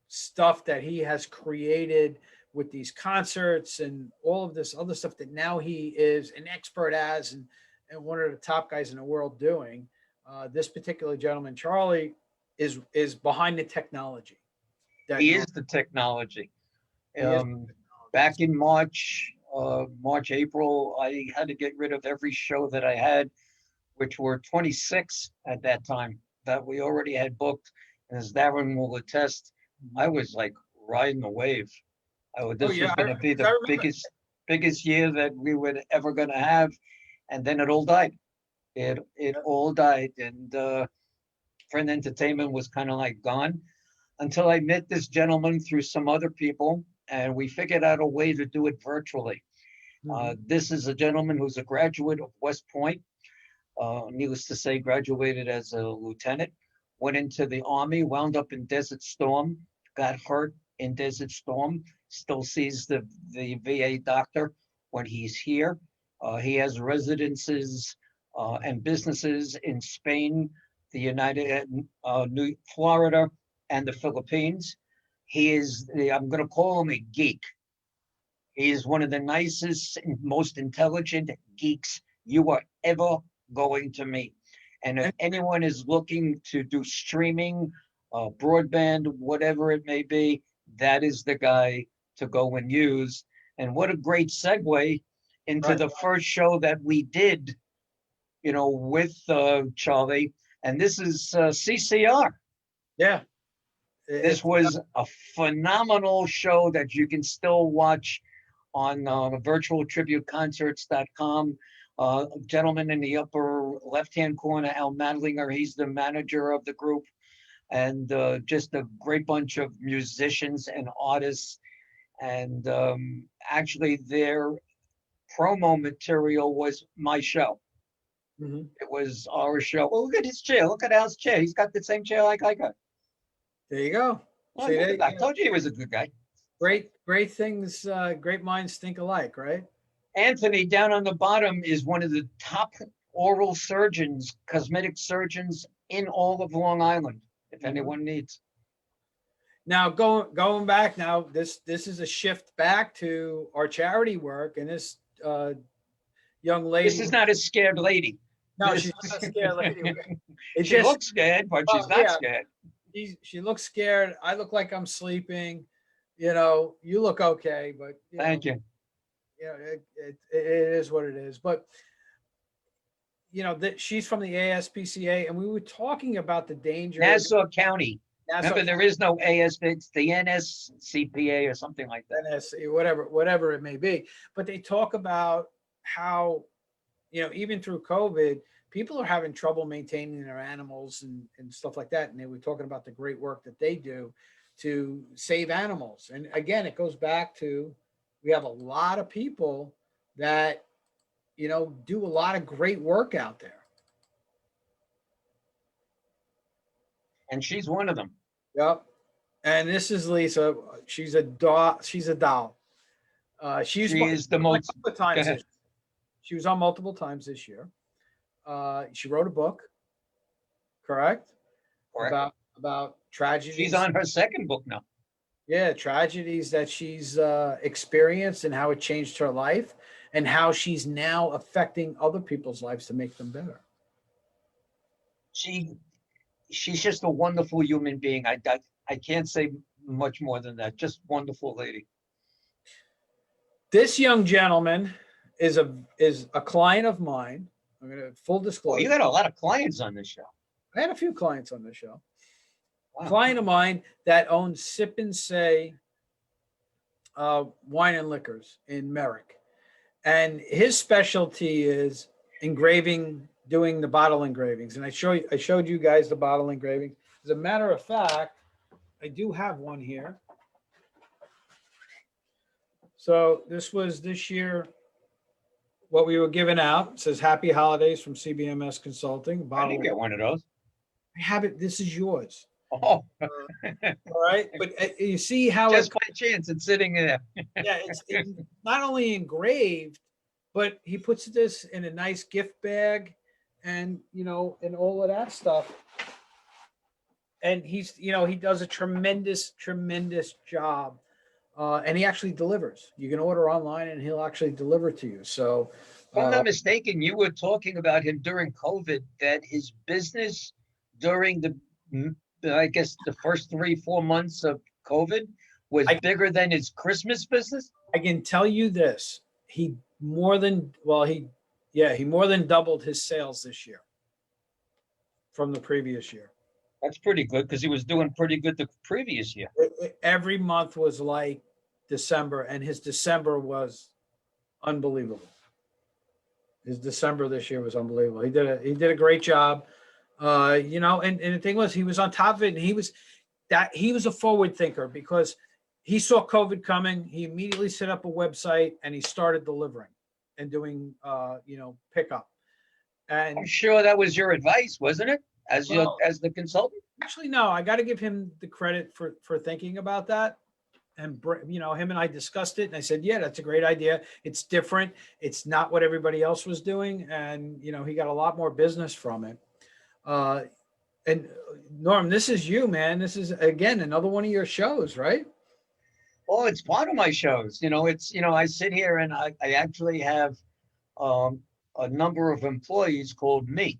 stuff that he has created with these concerts and all of this other stuff that now he is an expert as, and one of the top guys in the world doing. This particular gentleman, Charlie, is behind the technology. He is the technology. Back in March, April, I had to get rid of every show that I had, which were 26 at that time that we already had booked. And as Darren will attest, I was like riding the wave. This was going to be the biggest year that we were ever going to have. And then it all died. It all died. And Friend Entertainment was kind of like gone until I met this gentleman through some other people. And we figured out a way to do it virtually. This is a gentleman who's a graduate of West Point. Needless to say, graduated as a lieutenant, went into the Army, wound up in Desert Storm, got hurt in Desert Storm, still sees the VA doctor when he's here. He has residences and businesses in Spain, the Florida, and the Philippines. He is, I'm going to call him a geek. He is one of the nicest and most intelligent geeks you are ever going to meet. And if anyone is looking to do streaming, broadband, whatever it may be, that is the guy to go and use. And what a great segue into the first show that we did, with Charlie. And this is CCR. Yeah. This was a phenomenal show that you can still watch on virtualtributeconcerts.com. Gentleman in the upper left-hand corner, Al Madlinger, he's the manager of the group, and just a great bunch of musicians and artists. And actually their promo material was my show. Mm-hmm. It was our show. Well, look at his chair. Look at Al's chair. He's got the same chair like I got. There you go. Oh, I told you he was a good guy. Great things, great minds think alike, right? Anthony, down on the bottom, is one of the top oral surgeons, cosmetic surgeons in all of Long Island, if anyone needs. Now, going back now, this is a shift back to our charity work, and this young lady. This is not a scared lady. No, she's not a scared lady. She looks scared, but she's not scared. She looks scared. I look like I'm sleeping. You look okay, but thank you. It is what it is. But she's from the ASPCA, and we were talking about the danger. Nassau County. Remember, there is no ASP. It's the NSCPA or something like that. NSC, whatever it may be. But they talk about how, even through COVID, people are having trouble maintaining their animals and stuff like that. And they were talking about the great work that they do to save animals. And again, it goes back to, we have a lot of people that, you know, do a lot of great work out there. And she's one of them. Yep. And this is Lisa. She's a doll. She's a doll. She is the most times. She was on multiple times this year. She wrote a book. Correct. About tragedies. She's on her second book now. Yeah, tragedies that she's experienced and how it changed her life, and how she's now affecting other people's lives to make them better. She's just a wonderful human being. I can't say much more than that. Just wonderful lady. This young gentleman is a client of mine. I'm going to full disclosure. Well, you got a lot of clients on this show. I had a few clients on this show. Wow. Client of mine that owns Sip and Say wine and liquors in Merrick. And his specialty is engraving, doing the bottle engravings. And I showed you guys the bottle engraving. As a matter of fact, I do have one here. So this was this year, what we were giving out. It says Happy Holidays from CBMS Consulting. I didn't get one of those. I have it. This is yours. Oh. All right. But you see how just by chance it's sitting there. Yeah, it's not only engraved, but he puts this in a nice gift bag and, you know, and all of that stuff. And he's, you know, he does a tremendous job. And he actually delivers. You can order online and he'll actually deliver to you. So if I'm not mistaken, you were talking about him during COVID, that his business during I guess the first 3-4 months of COVID was bigger than his Christmas business. I can tell you this. He more than doubled his sales this year from the previous year. That's pretty good because he was doing pretty good the previous year. Every month was like December, and his December was unbelievable. His December this year was unbelievable. He did a great job. You know, and the thing was, he was on top of it, and he was a forward thinker because he saw COVID coming. He immediately set up a website and he started delivering and doing, you know, pickup. And I'm sure that was your advice, wasn't it? As the consultant? Actually, no, I got to give him the credit for thinking about that. And, you know, him and I discussed it and I said, yeah, that's a great idea. It's different. It's not what everybody else was doing. And, you know, he got a lot more business from it. And Norm, this is you, man. This is, again, another one of your shows, right? Well, it's part of my shows. You know, it's, you know, I sit here and I actually have a number of employees called me.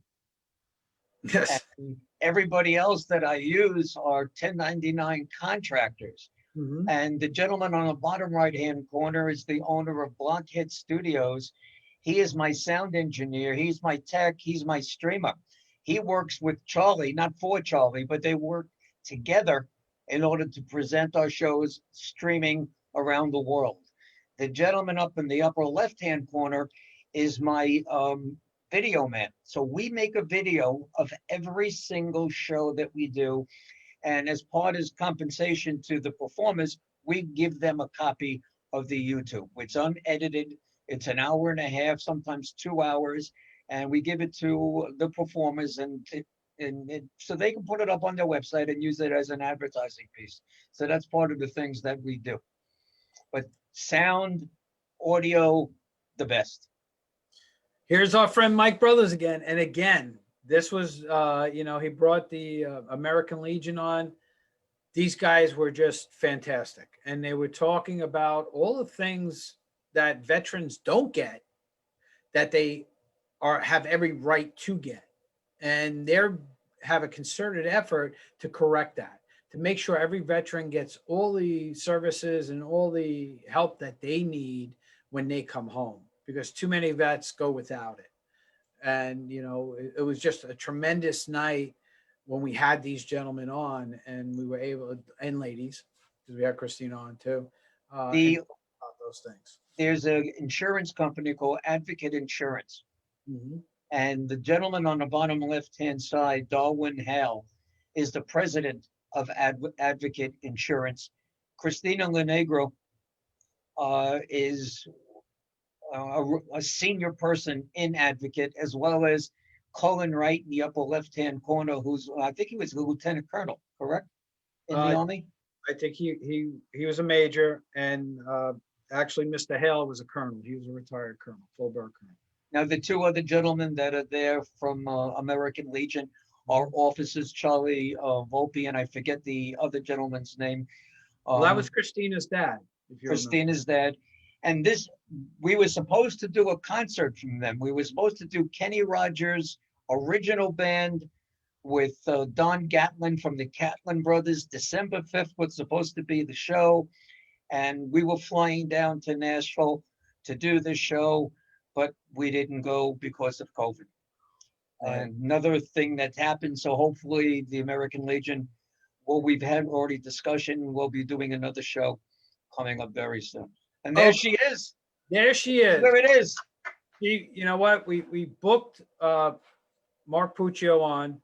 Yes. And everybody else that I use are 1099 contractors. Mm-hmm. And the gentleman on the bottom right-hand corner is the owner of Blockhead Studios. He is my sound engineer. He's my tech. He's my streamer. He works with Charlie, not for Charlie, but they work together in order to present our shows streaming around the world. The gentleman up in the upper left-hand corner is my video man. So we make a video of every single show that we do. And as part of compensation to the performers, we give them a copy of the YouTube. It's unedited. It's an hour and a half, sometimes 2 hours. And we give it to the performers and so they can put it up on their website and use it as an advertising piece. So that's part of the things that we do. But sound, audio, the best. Here's our friend Mike Brothers again. And again, this was, you know, he brought the American Legion on. These guys were just fantastic. And they were talking about all the things that veterans don't get that they have every right to get. And they're have a concerted effort to correct that, to make sure every veteran gets all the services and all the help that they need when they come home, because too many vets go without it. And, you know, it was just a tremendous night when we had these gentlemen on, and we were able, and ladies, because we had Christina on too, about those things. There's an insurance company called Advocate Insurance. Mm-hmm. And the gentleman on the bottom left-hand side, Darwin Hale, is the president of Advocate Insurance. Christina Lenegro is a senior person in Advocate, as well as Colin Wright in the upper left-hand corner, who's, I think he was a lieutenant colonel, correct? In the Army? I think he was a major, and actually Mr. Hale was a colonel. He was a retired colonel, full-bird colonel. Now, the two other gentlemen that are there from American Legion are officers, Charlie Volpe, and I forget the other gentleman's name. Well, that was Christina's dad. If you Christina's dad. And this, we were supposed to do a concert from them. We were supposed to do Kenny Rogers' original band with Don Gatlin from the Gatlin Brothers. December 5th was supposed to be the show. And we were flying down to Nashville to do the show, but we didn't go because of COVID. And another thing that's happened, so hopefully the American Legion, well, we've had already discussion, we'll be doing another show coming up very soon. And there she is. There she is. There it is. You know what? We booked Mark Puccio on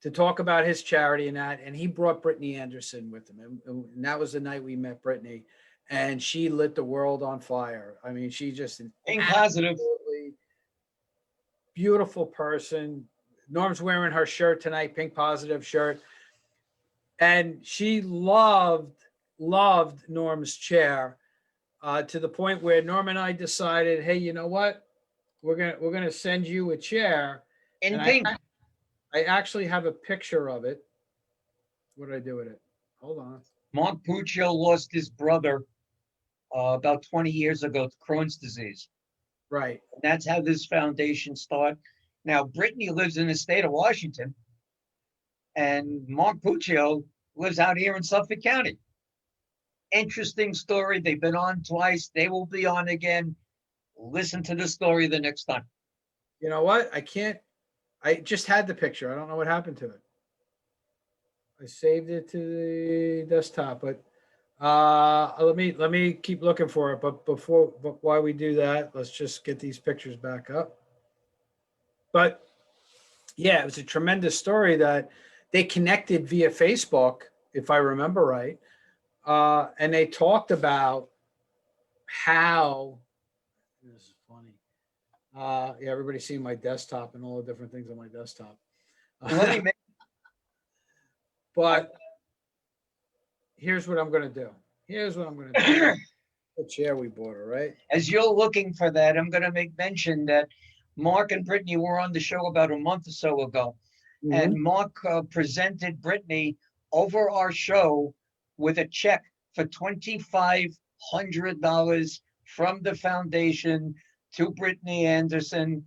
to talk about his charity and that, and he brought Brittany Anderson with him. And that was the night we met Brittany, and she lit the world on fire. I mean, she just being positive. Beautiful person. Norm's wearing her shirt tonight, pink positive shirt. And she loved Norm's chair to the point where Norm and I decided, hey, you know what? We're gonna send you a chair. In pink. I actually have a picture of it. What did I do with it? Hold on. Mark Puccio lost his brother about 20 years ago to Crohn's disease. Right. And that's how this foundation started. Now, Brittany lives in the state of Washington, and Mark Puccio lives out here in Suffolk County. Interesting story. They've been on twice. They will be on again. Listen to the story the next time. You know what? I just had the picture. I don't know what happened to it. I saved it to the desktop, but let me keep looking for it. But while we do that, let's just get these pictures back up. But yeah, it was a tremendous story that they connected via Facebook, if I remember right. And they talked about how, this is funny. Yeah, everybody's seeing my desktop and all the different things on my desktop. But here's what I'm going to do. The chair we bought her, right? As you're looking for that, I'm going to make mention that Mark and Brittany were on the show about a month or so ago. Mm-hmm. And Mark presented Brittany over our show with a check for $2,500 from the foundation to Brittany Anderson.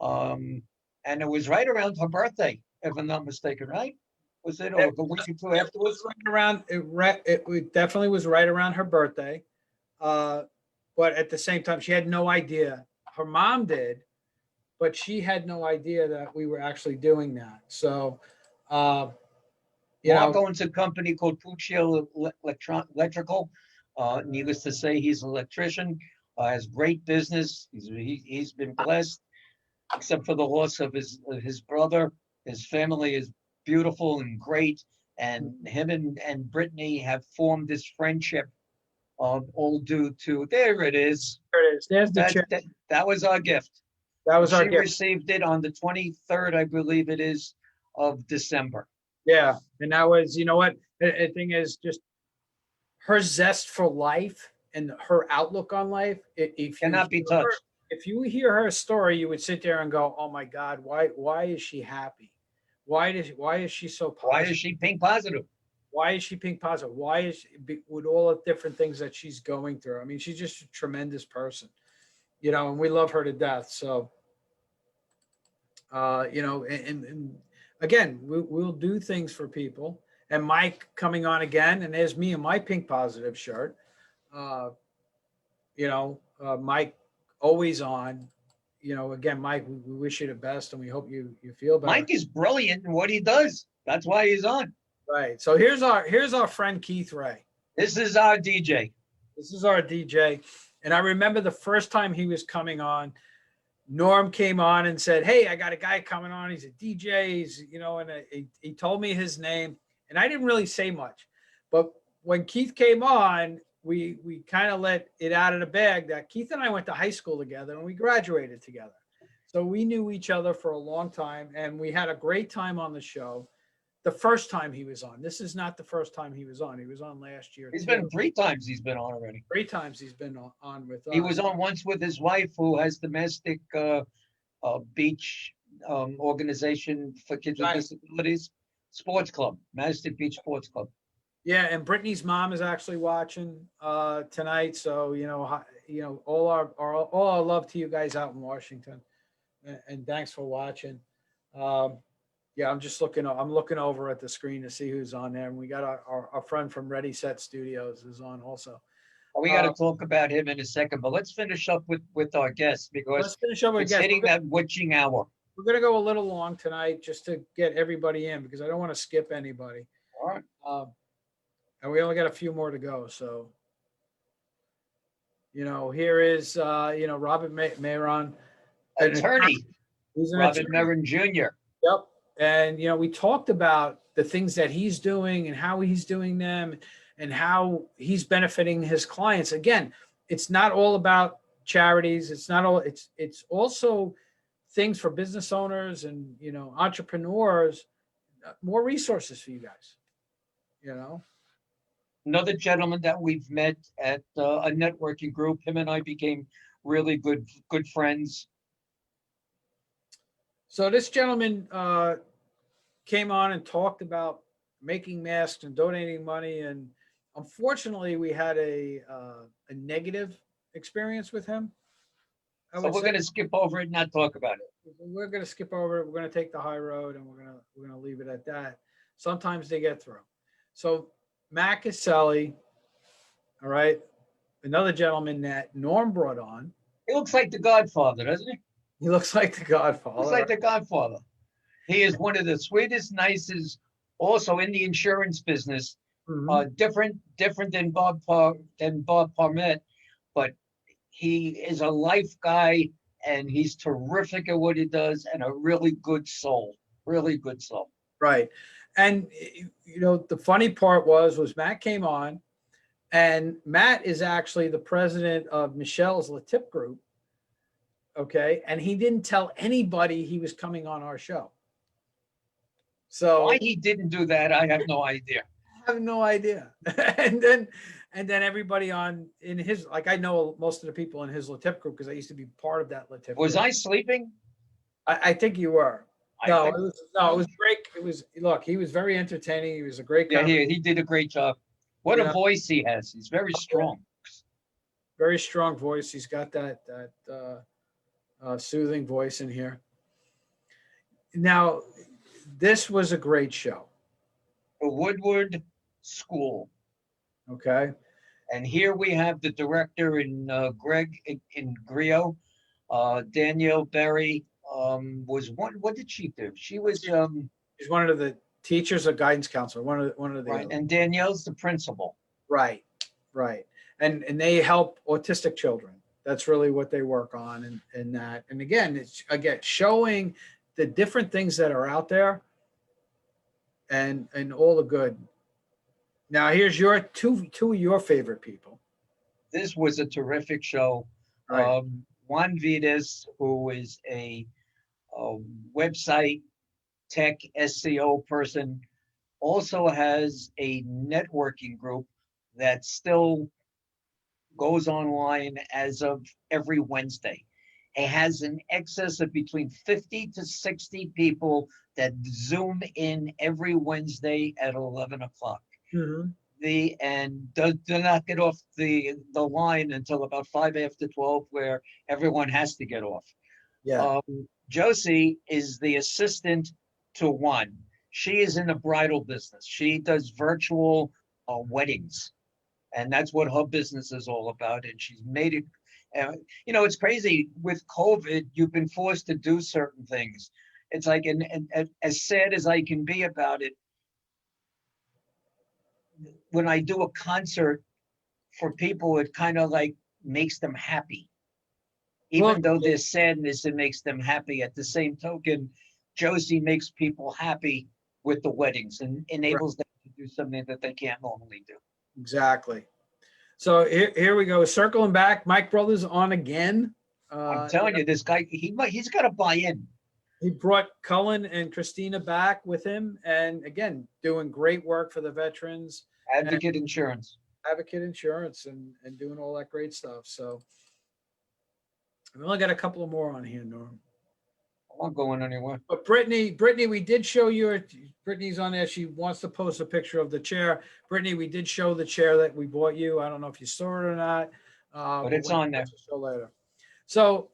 And it was right around her birthday, if I'm not mistaken, right? Was it or the week or two afterwards? It definitely was right around her birthday. But at the same time, she had no idea. Her mom did, but she had no idea that we were actually doing that. So, Mark owns a company called Puccio Electrical. Needless to say, he's an electrician. Has great business. He's been blessed, except for the loss of his brother. His family is beautiful and great, and him and Brittany have formed this friendship. All due to there it is. There it is. There's the check. That was our gift. That was our gift. She received it on the 23rd, I believe it is, of December. Yeah, and that was, you know what? The thing is, just her zest for life and her outlook on life. If cannot be touched. If you hear her story, you would sit there and go, "Oh my God, why is she happy? Why is she so positive? Why is she pink positive? Why is she pink positive? Why is she, with all the different things that she's going through? I mean, she's just a tremendous person, and we love her to death. So, and again, we'll do things for people. And Mike coming on again, and there's me in my pink positive shirt. Mike always on. Again, Mike, we wish you the best, and we hope you feel better. Mike is brilliant in what he does. That's why he's on. Right. So here's our friend Keith Ray. This is our DJ. And I remember the first time he was coming on, Norm came on and said, "Hey, I got a guy coming on. He's a DJ. He's, and he told me his name, and I didn't really say much. But when Keith came on, we kind of let it out of the bag that Keith and I went to high school together and we graduated together. So we knew each other for a long time, and we had a great time on the show. The first time he was on. This is not the first time he was on. He was on last year. He's been 3 times he's been on already. 3 times he's been on with us. He was on once with his wife, who has domestic beach organization for kids with disabilities, sports club, Mastic Beach Sports Club. Yeah, and Brittany's mom is actually watching tonight. So all our love to you guys out in Washington, and thanks for watching. Yeah, I'm just looking over at the screen to see who's on there, and we got our friend from Ready Set Studios is on also. We got to talk about him in a second, but let's finish up with our guests, because Let's finish up with it's guests. hitting that witching hour. We're going to go a little long tonight just to get everybody in, because I don't want to skip anybody. All right. And we only got a few more to go. So, here is, Robert Mayron. Attorney. He's an Robert attorney. Mayron Jr. Yep. And, we talked about the things that he's doing and how he's doing them and how he's benefiting his clients. Again, it's not all about charities. It's not all, it's also things for business owners and, entrepreneurs, more resources for you guys, Another gentleman that we've met at a networking group. Him and I became really good friends. So this gentleman came on and talked about making masks and donating money, and unfortunately, we had a negative experience with him. So we're going to skip over it and not talk about it. We're going to skip over it. We're going to take the high road, and we're going to leave it at that. Sometimes they get through. So Matt Caselli, all right, another gentleman that Norm brought on. He looks like the Godfather, doesn't he? He looks like the Godfather. Looks like the Godfather. He is one of the sweetest, nicest, also in the insurance business. Mm-hmm. Different than Bob Parmet, but he is a life guy, and he's terrific at what he does, and a really good soul. Really good soul. Right. And the funny part was Matt came on, and Matt is actually the president of Michelle's Latip Group. Okay. And he didn't tell anybody he was coming on our show. So why he didn't do that, I have no idea. I have no idea. and then everybody in his, like, I know most of the people in his Latip group because I used to be part of that Latip Was group. I sleeping? I think you were. It was great. He was very entertaining. He was a great guy. Yeah, he did a great job. What a voice he has. He's very strong. Very strong voice. He's got that soothing voice in here. Now, this was a great show. The Woodward School. Okay. And here we have the director in Greg in Grio. Danielle Berry was one. What did she do? She was she's one of the teachers or guidance counselor. One of the right. And Danielle's the principal. Right. And they help autistic children. That's really what they work on, and that. And again, it's showing the different things that are out there, and all the good. Now, here's your two of your favorite people. This was a terrific show. Right. Juan Vides, who is a website tech SEO person, also has a networking group that still goes online as of every Wednesday. It has an excess of between 50 to 60 people that Zoom in every Wednesday at 11 o'clock. Mm-hmm. And do not get off the line until about 5 after 12, where everyone has to get off. Yeah. Josie is the assistant to Juan. She is in the bridal business. She does virtual weddings, and that's what her business is all about. And she's made it. It's crazy with COVID. You've been forced to do certain things. It's like, and as sad as I can be about it, when I do a concert for people, it kind of like makes them happy. Even though there's sadness, it makes them happy. At the same token, Josie makes people happy with the weddings and enables them to do something that they can't normally do. Exactly. So here we go. Circling back, Mike Brothers on again. I'm telling you, this guy, he's got to buy in. He brought Cullen and Christina back with him, and again, doing great work for the veterans. Advocate Insurance. Advocate Insurance and doing all that great stuff. So we only got a couple of more on here, Norm. I'm not going anywhere. But Brittany, we did show you. Brittany's on there. She wants to post a picture of the chair. Brittany, we did show the chair that we bought you. I don't know if you saw it or not. But it's on there. Show later. So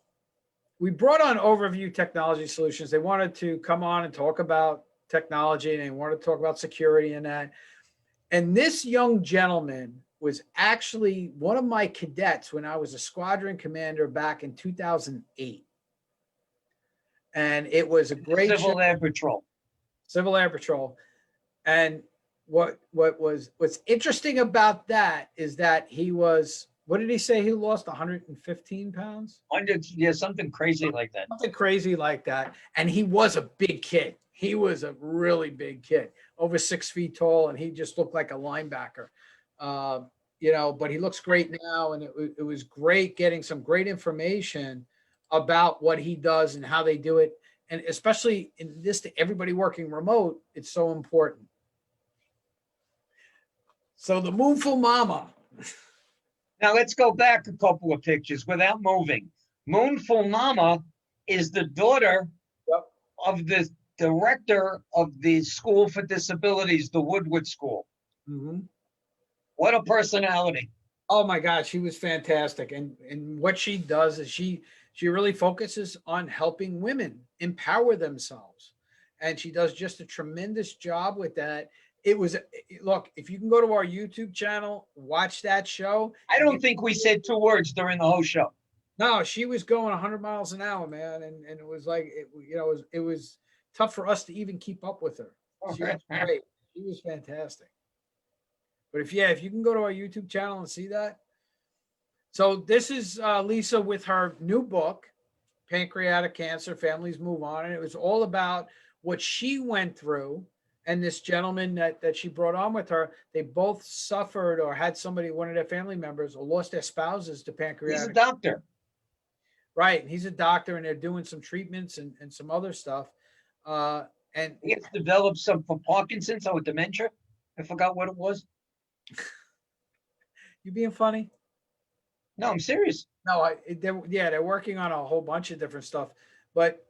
we brought on Overview Technology Solutions. They wanted to come on and talk about technology, and they wanted to talk about security and that. And this young gentleman was actually one of my cadets when I was a squadron commander back in 2008. And it was a great Civil Air Patrol. Civil Air Patrol. And what's interesting about that is that he was, what did he say? He lost 115 pounds? 100, yeah, something crazy like that. Something crazy like that. And he was a big kid. He was a really big kid, over 6 feet tall, and he just looked like a linebacker. But he looks great now, and it was great getting some great information about what he does and how they do it. And especially in this, to everybody working remote, it's so important. So the Moonful Mama. Now let's go back a couple of pictures without moving. Moonful Mama is the daughter of the director of the School for Disabilities, the Woodward School. Mm-hmm. What a personality. Oh my God, she was fantastic. And what she does is she really focuses on helping women empower themselves. And she does just a tremendous job with that. Look, if you can go to our YouTube channel, watch that show. I don't think we said 2 words during the whole show. No, she was going 100 miles an hour, man. And it was like, it was tough for us to even keep up with her. She was great. She was fantastic. But if you can go to our YouTube channel and see that. So this is Lisa with her new book, Pancreatic Cancer, Families Move On. And it was all about what she went through. And this gentleman that she brought on with her, they both suffered or had one of their family members, or lost their spouses to pancreatic. He's a doctor. Right. And he's a doctor, and they're doing some treatments and some other stuff. And he has developed some for Parkinson's or dementia. I forgot what it was. You being funny? No, I'm serious. No, they're working on a whole bunch of different stuff, but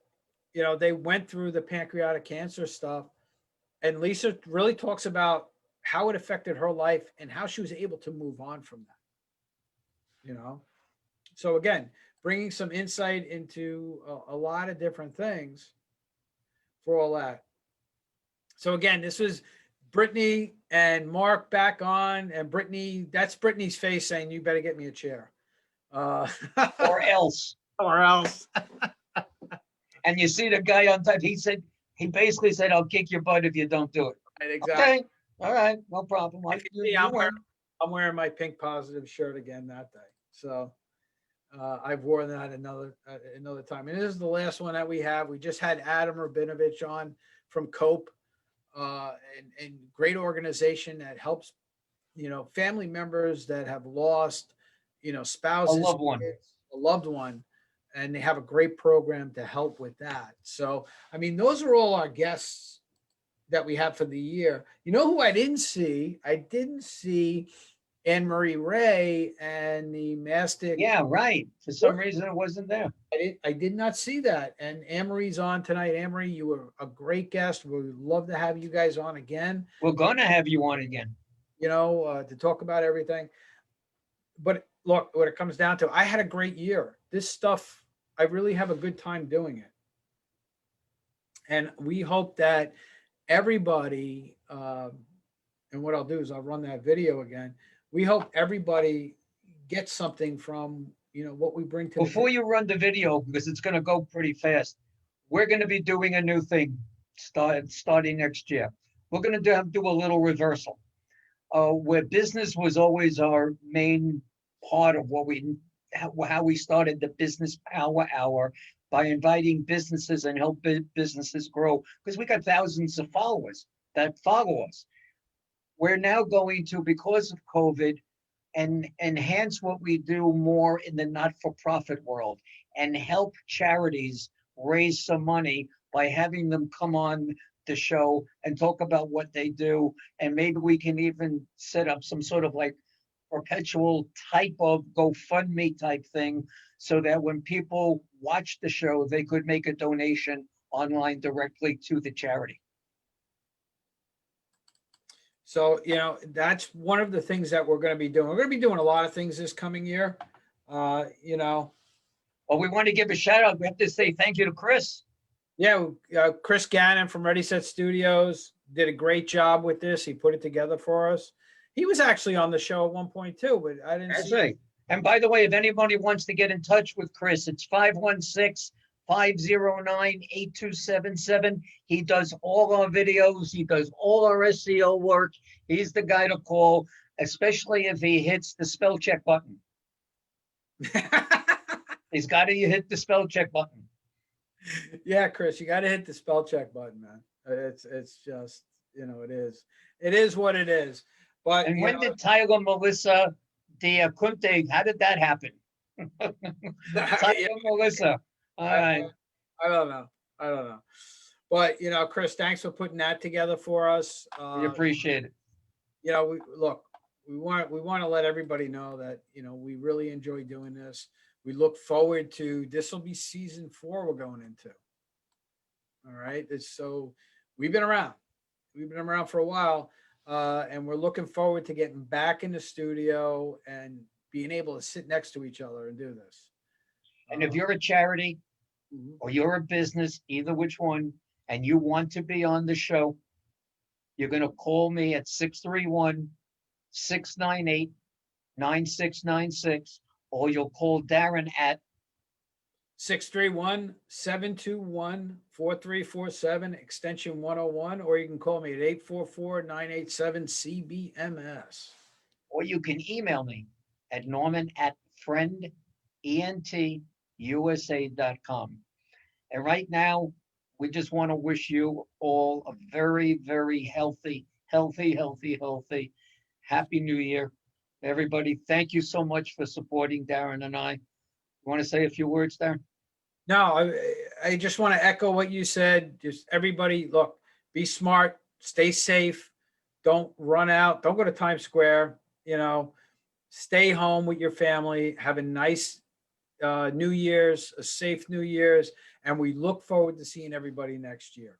they went through the pancreatic cancer stuff, and Lisa really talks about how it affected her life and how she was able to move on from that. So again, bringing some insight into a lot of different things for all that. So again, this was Brittany and Mark back on, and Brittany, that's Brittany's face saying, "You better get me a chair." Or else. Or else. And you see the guy on top, he basically said, "I'll kick your butt if you don't do it." Right, exactly. Okay. All right. No problem. I'm wearing my pink positive shirt again that day. So I've worn that another time. And this is the last one that we have. We just had Adam Rabinovich on from COPE, and great organization that helps, family members that have lost, spouses, a loved one, and they have a great program to help with that. So, I mean, those are all our guests that we have for the year. You know who I didn't see? I didn't see Anne Marie Ray and the Mastic. Yeah, right. For some reason, it wasn't there. I did not see that. And Anne Marie's on tonight. Anne Marie, you were a great guest. We would love to have you guys on again. We're going to have you on again. To talk about everything. But look, what it comes down to, I had a great year. This stuff, I really have a good time doing it. And we hope that everybody, and what I'll do is I'll run that video again. We hope everybody gets something from, what we bring to Before you run the video, because it's going to go pretty fast, we're going to be doing a new thing starting next year. We're going to do a little reversal. Where business was always our main part of what we how we started the Business Power Hour by inviting businesses and help businesses grow, because we got thousands of followers that follow us. We're now going to, because of COVID, and enhance what we do more in the not-for-profit world and help charities raise some money by having them come on the show and talk about what they do. And maybe we can even set up some sort of like perpetual type of GoFundMe type thing, so that when people watch the show, they could make a donation online directly to the charity. So, that's one of the things that we're going to be doing. We're going to be doing a lot of things this coming year. Well, we want to give a shout out. We have to say thank you to Chris. Yeah, Chris Gannon from Ready Set Studios did a great job with this. He put it together for us. He was actually on the show at one point too, but I didn't see it. And by the way, if anybody wants to get in touch with Chris, it's 516-509-8277. He does all our videos. He does all our SEO work. He's the guy to call, especially if he hits the spell check button. He's got to hit the spell check button. Yeah, Chris, you got to hit the spell check button, man. It's just, it is what it is. But and when did Tyler Melissa Diacunte, how did that happen? Tyler Melissa. All right. I don't know. But, Chris, thanks for putting that together for us. We appreciate it. We want to let everybody know that, we really enjoy doing this. We look forward to, this will be season 4 we're going into. All right. So we've been around for a while. And we're looking forward to getting back in the studio and being able to sit next to each other and do this. And if you're a charity or you're a business, either which one, and you want to be on the show, you're going to call me at 631-698-9696, or you'll call Darren at 631-721-4347, extension 101, or you can call me at 844-987-CBMS. Or you can email me at norman@friendentusa.com. And right now, we just want to wish you all a very, very healthy, Happy New Year. Everybody, thank you so much for supporting Darren and I. You want to say a few words, Darren? No, I just want to echo what you said. Just everybody, look, be smart, stay safe, don't run out, don't go to Times Square, stay home with your family, have a nice New Year's, a safe New Year's, and we look forward to seeing everybody next year.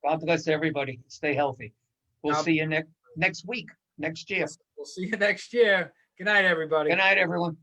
God bless everybody. Stay healthy. We'll see you next week, next year. We'll see you next year. Good night, everybody. Good night, everyone.